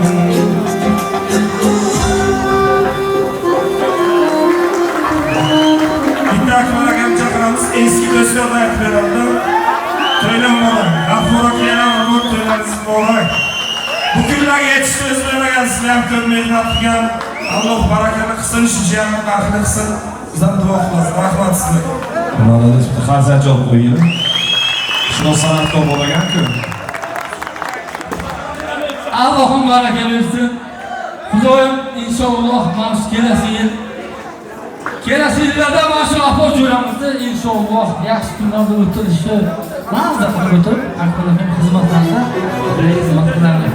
Bitta akbaragam chaqiramiz, eski do'stlarni aytib beradi. To'ylanmalar, g'afurot yana bu to'ylaringiz muborak. Bu kunlarga yetishni o'zlamagan, sizlar ham ko'p mehnat qilgan. Alloh barakani qilsin, shuncha ham baxtli qilsin. Bizdan duo qilamiz. Rahmat sizlarga. Mana bitta qarzach olib qo'ying. Shuni san'atkor bo'lgan-ku. Allohim baraka bersin. Xudoyim inshaalloh mana shu kelasi yillarda mana shu ahvol jo'ramizni inshaalloh yaxshi kunlarda o'tirishi ma'qul qilib o'tib, akbarlarning xizmatlarida xizmat qilamiz.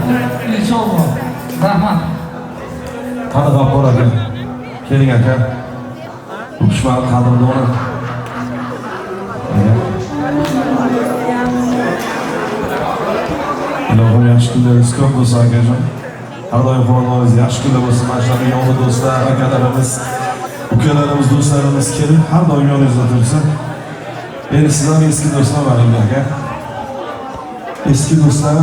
Inshaalloh. Rahmat. Qani G'afur aka. Keling aka. Bu kishmar qadrdoni. Ilohim yaxshi kunlaringiz ko'p bo'lsin akajon. Har doim xonadonimiz yaxshi kunlar bo'lsin. Mana shunaqa yonli do'stlar, akalarimiz, ukalarimiz, do'stlarimiz kelib har doim yoningizda tursin. Endi sizlar eski do'stlar bo'ling aka. Eski do'stlar.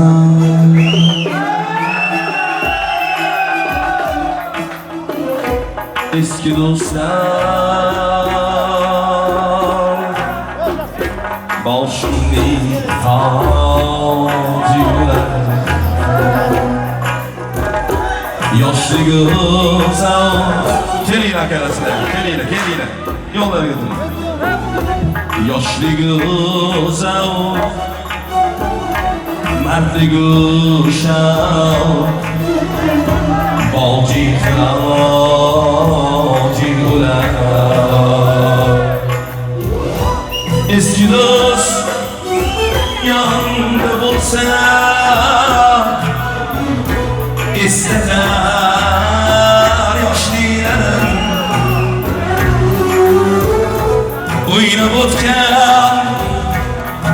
Eski do'stlar boshimni hoji yurak Yoshlik uzan Kelinglar akalasizlar, kelinglar Yo'llarga turing Yoshlik uzan Mardlik ushan Bolji hoji yurak Eski dost yanında bulsa isteter yoshlilarim o'ynab o'tgan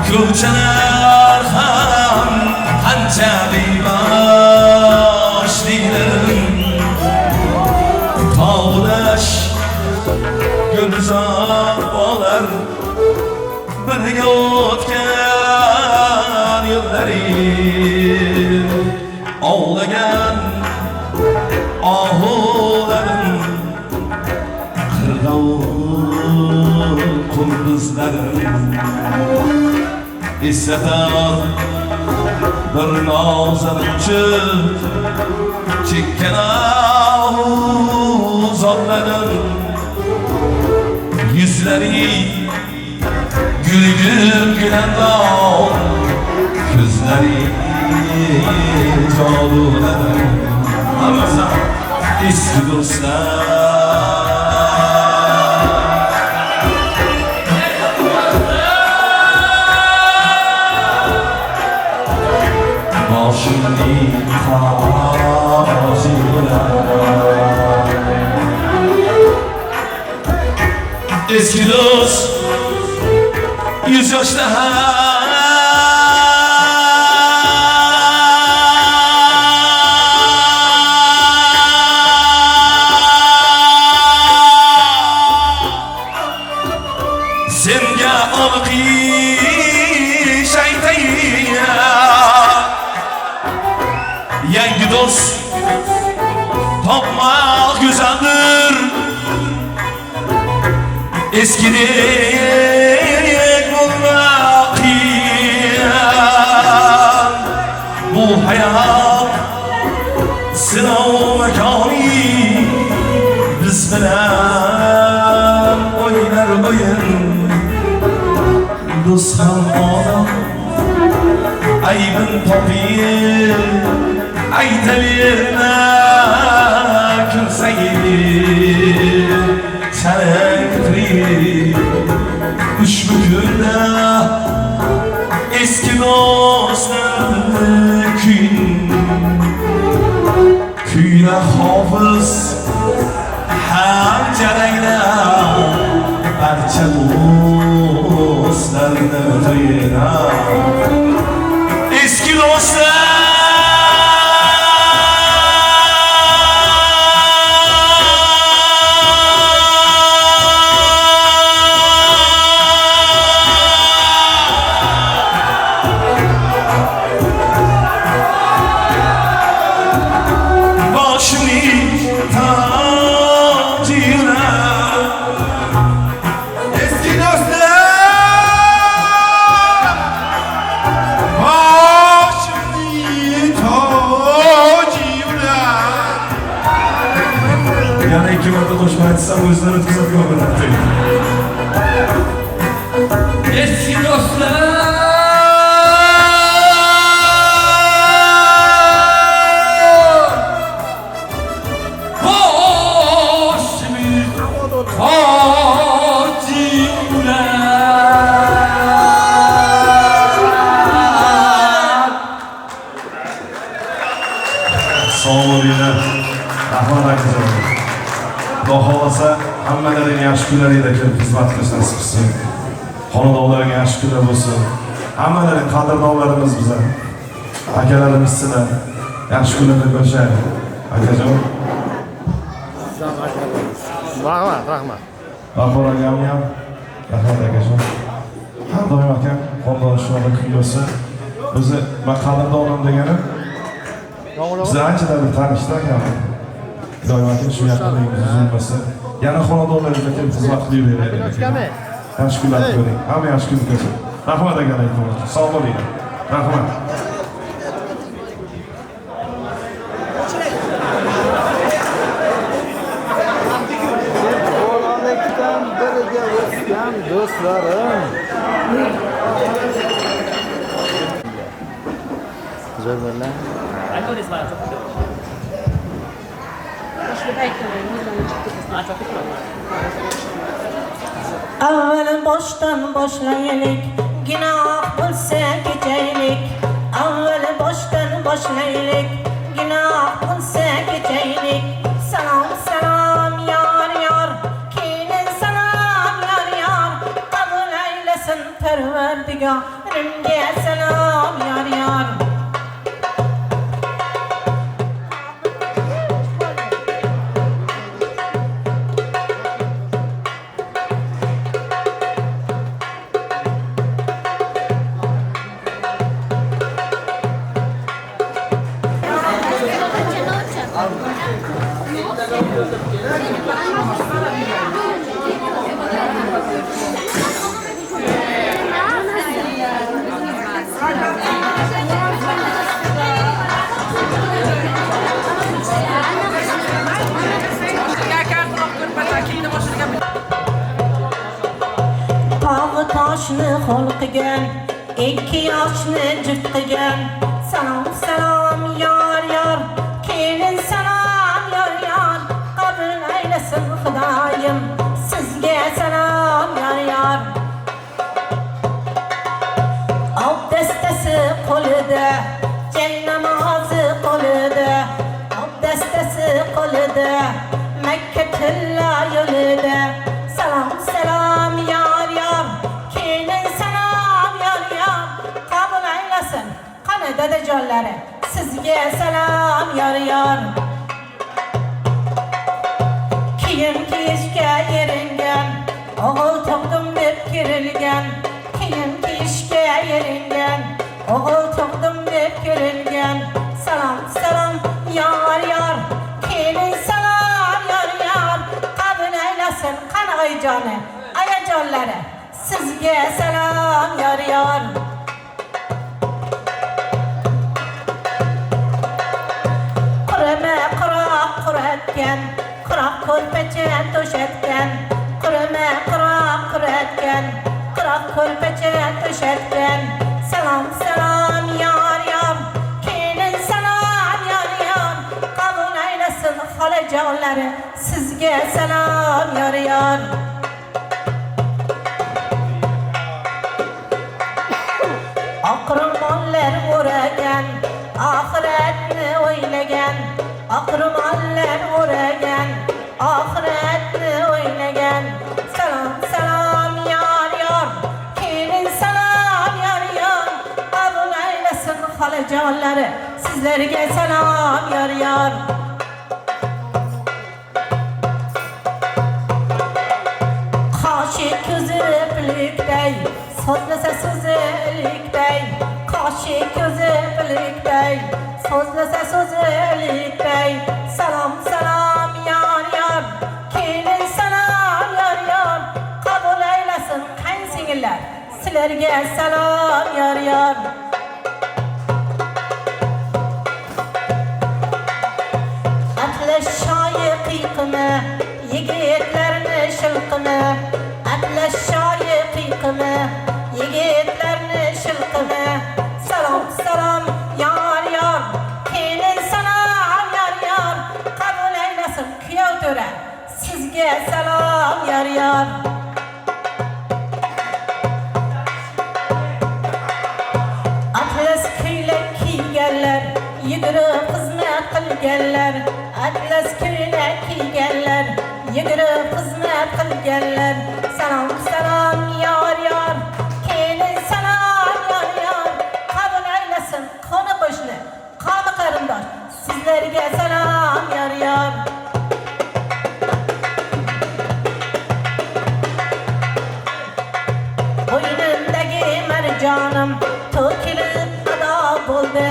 ko'chalar ham qancha beboshlilarim tog'lash gulzor bo'lar birga o'tgan yo'llarim ovlagan ohularim qirg'ovul qunduzlarim eslatar bir nozarimchi chekkan zorlarim yuzlari gülgün gülendan gözleri canlılar Hamza eski dostlar Başımni taziler Eski dost Yüz yaşta senga olqish aytayin yangi do'st topmoq go'zaldir eskidek bo'lmoq qiyin bu hayot sinov makoni biz bilan o'ynar o'yin do'st ham odam aybin topib aytaverma kulsayib chalaktirib ushbu kunda eski do'stlarni kuyla hofiz ham jaranglar barcha do'stlarni to'yina eski do'stlar yana iki marta qo'shma aytsam o'zlari o'tkazib yuboradi. Eski do'stlar boshimiz Sağ olun. Rahman akıcı. Xudo xohlasa hammalaring yaxshi kunlaringda kelib xizmat qilish nasib qilsin. Xonadonlaring yaxshi kunlar bo'lsin. Hammalaring qadrdonlarimiz bizlar. Akalarimiz sizlar yaxshi kunlarda ko'rishaylik. Akajon. Rahmat. Rahmat akam ham. Rahmat akajon. Har doim akam xonadon shunaqa kun bo'lsin. O'zi men qadrdonim degani biz anchadan beri tanishdik akam. Doim akam shu yaqinligimiz uzilmasa, yana xonadonlaringizga kelib xizmat qilaveraylik. Yaxshi kunlar ko'ring. Hamma yaxshi kun ko'rsin. Rahmat aka aytdim. Sog' bo'ling. Rahmat. Bolalik-dan birga o'sgan do'stlarim. Zo'rlar. Avval boshdan boshlaylik, gunoh bo'lsa kechaylik. Avval boshdan boshlaylik, gunoh bo'lsa kechaylik. Salom salom yor yor, keyin salom yor yor. Qabul aylasin Parvardigorimga salom yor yor. Tog'i toshni ho'l qilgan, 2 yoshni juft qilgan. Salom salom yor yor, kelin salom yor yor. Qabul aylasin Xudoyim, sizga salom yor yor. Obdastasi qo'lida, jang namozi qo'lida. Obdastasi qo'lida, Makka tilla yo'lida. Salom salom yor yor, kelin salom yor yor. Qabul aylasin qani dadajonlari, sizga salom yor yor. Kiyim kiyishga eringan, o'g'il tug'dim deb kerilgan. Kiyim kiyishga eringan, o'g'il tug'dim deb kerilgan. Salom salom yor yor, kelin salom yor yor. Qabul aylasin qani oyjoni, ayajonlari, sizga salom yor yor. Qurama quroq quratgan, quroq ko'rpacha to'shatgan. Qurama quroq quratgan, quroq ko'rpacha to'shatgan. Salom salom yor yor, kelin salom yor yor. Qabul aylasin xolajonlari, sizga salom yor yor. Aqromonlar o'ragan, oxiratni o'ylagan. Aqromonlar o'ragan, oxiratni o'ylagan. Salom salom yor yor, kelin salom yor yor. Qabul aylasin xolajonlari, sizlarga salom yor yor. Qoshi ko'zi bilikday, so'zlasa so'zi ilikday. Qoshi ko'zi bilikday, so'zlasa so'zi ilikday. Salom salom yor yor, kelin salom yor yor. Qabul aylasin qayinsingillar, sizlarga salom yor yor. Atlas shoyi qiyiqimi, yigitlarni shilqimi. Atlas shoyi qiyiqimi, yigitlarni shilqimi. Salom salom yor yor, kelin salom yor yor. Qabul aylasin kuyov to'ra, sizga salom yor yor. Atlas ko'ylak kiyganlar, yugurib xizmat qilganlar. Atlas ko'ylak kiyganlar, yugurib xizmat qilganlar. Salom salom yor yor, kelin salom yor yor. Qabul aylasin qoni qo'shni, qoni qarindosh, sizlarga salom yor yor. Bo'ynimdagi marjonim to'kilib ado bo'ldi.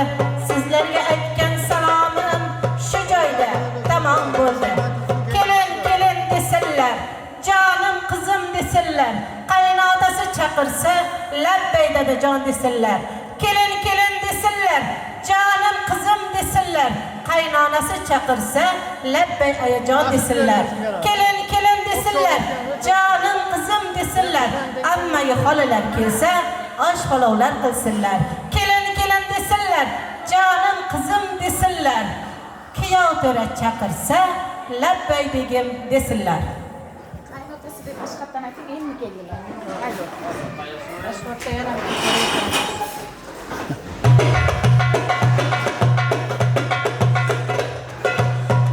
Sizlarga aytgan salomim shu joyda tamom bo'ldi. Kelin kelin desinlar, jonim qizim desinlar. Qaynotasi chaqirsa labbay ayajon desinlar. Kelin kelin desinlar. Jonim qizim desinlar. Qaynonasi chaqirsa labbay ayajon desinlar. Kelin kelin desinlar. Jonim qizim desinlar. Amma xolalar kelsa osh palovlar qilsinlar. Kelin kelin desinlar. Jonim qizim desinlar. Kuyov to'ra chaqirsa labbay begim desinlar. Qaynotasi deb boshqatdan aytib endi keldilar. Haydi. Boshqatda yana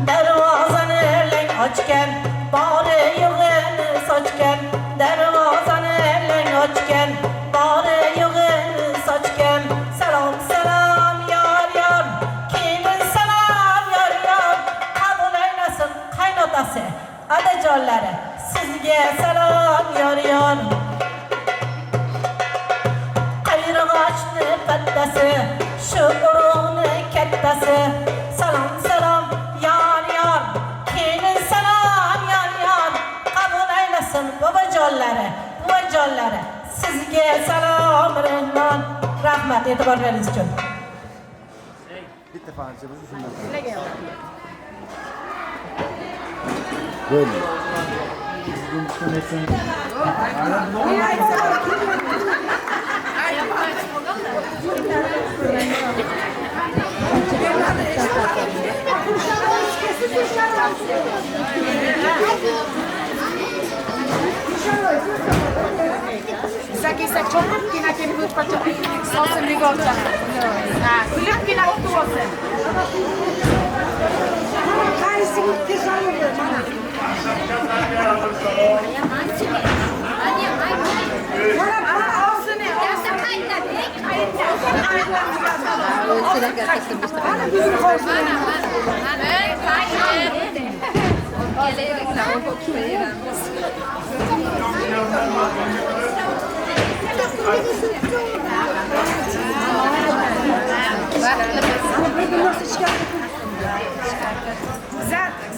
darvozani lang ochgan, bori yo'g'ini sochgan. Darvozani lang ochgan, bori yo'g'ini sochgan. Salom salom yor yor, kelin salom yor yor. Qabul aylasin qaynotasi, adajonlari. Sizga salom yor yor. Qayrag'ochni pattasi, shu urug'ni kattasi. Salom salom yor yor, kelin salom yor yor. Qabul aylasin bobojonlari, buvajonlari. Sizga salom rahmat. Rahmat e'tiborlaringiz uchun. Bitta parchamiz shundan. Sakisa cho'qibgina kelib o'tpacha sosin nigorcha. Ha, kulibgina o'tib olsin. Qaysi kesalar mana.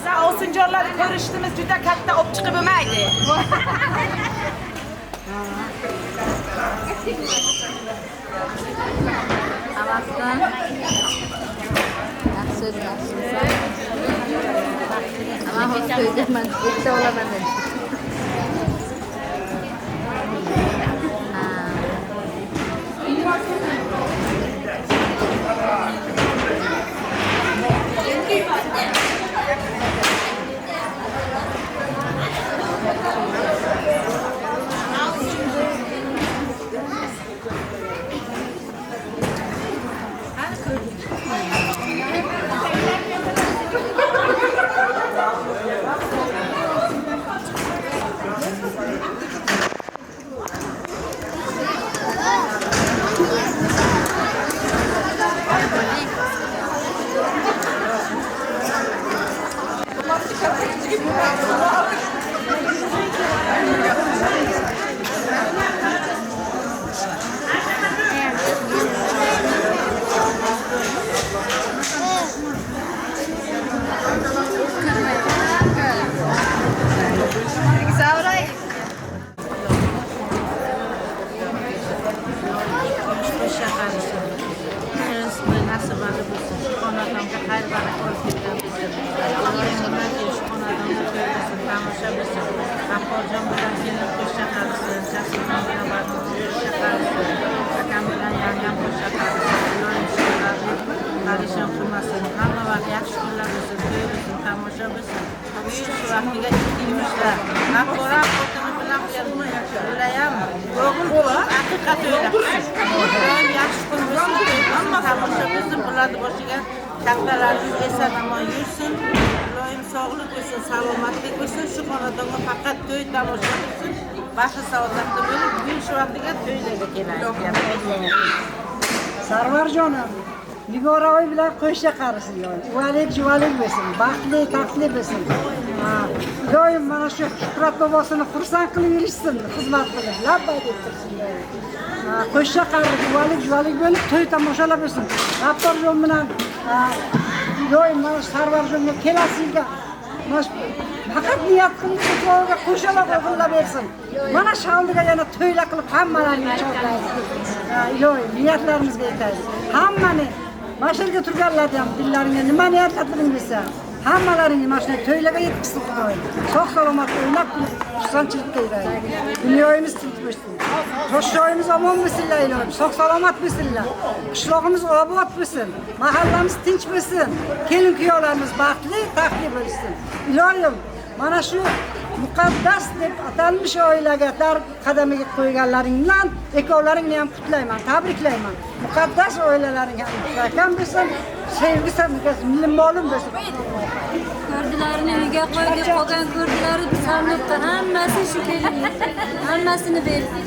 Za olsinjonlar ko'rishdimiz juda katta olib chiqib bo'lmaydi. Alasdan yaxshi ama hozir to'ydaman, bitta olaman dedi. Sarvarjonim, Nigoraoy bilan qo'shcha qarisi yo'q. Uvalik juvalik bo'lsin, baxtli, taxtli bo'lsin. Doim mana shu Shuhrat bobosini xursand qilib yurishsin, xizmat qilib, labbay deb tursin. Qo'shcha qarisi, uvalik juvalik bo'lib, to'y tomoshalar bo'lsin. Raptorjon bilan doim mana Sarvarjonga kelasi yilga faqat niyat qilib o'g'ilga qo'shaloq o'g'illab bersin. Mana shaldiga yana to'yla qilib hammalarini chorlaydi. Ilohim niyatlarimizga yetaylik. Hammani mana shu yerga turganlarni ham dillaringga nima niyatlading desa, hammalaringni mana shunday to'ylarga yetkazsin Xudoyim. Sog' salomat o'ynab kulib, xursandchilikka eraylik. Dunyomiz tinch bo'lsin. Toshjoyimiz omon bo'lsinlar ilohim. Sog' salomat bo'lsinlar. Qishlog'imiz obod bo'lsin. Mahallamiz tinch bo'lsin. Kelin-kuyovlarimiz baxtli, taxtli bo'lsin. Ilohim mana shu muqaddas deb atalmish oilaga dar qadamiga qo'yganlaring bilan ikkovlaringni ham qutlayman, tabriklayman. Muqaddas oilalaring ham mustahkam bo'lsin, sevgisi milim-molim bo'lsin. Ko'rdilarini uyga qo'yib qolgan ko'rdilari sandiqqa hammasi shu kelin. Hammasini berdi.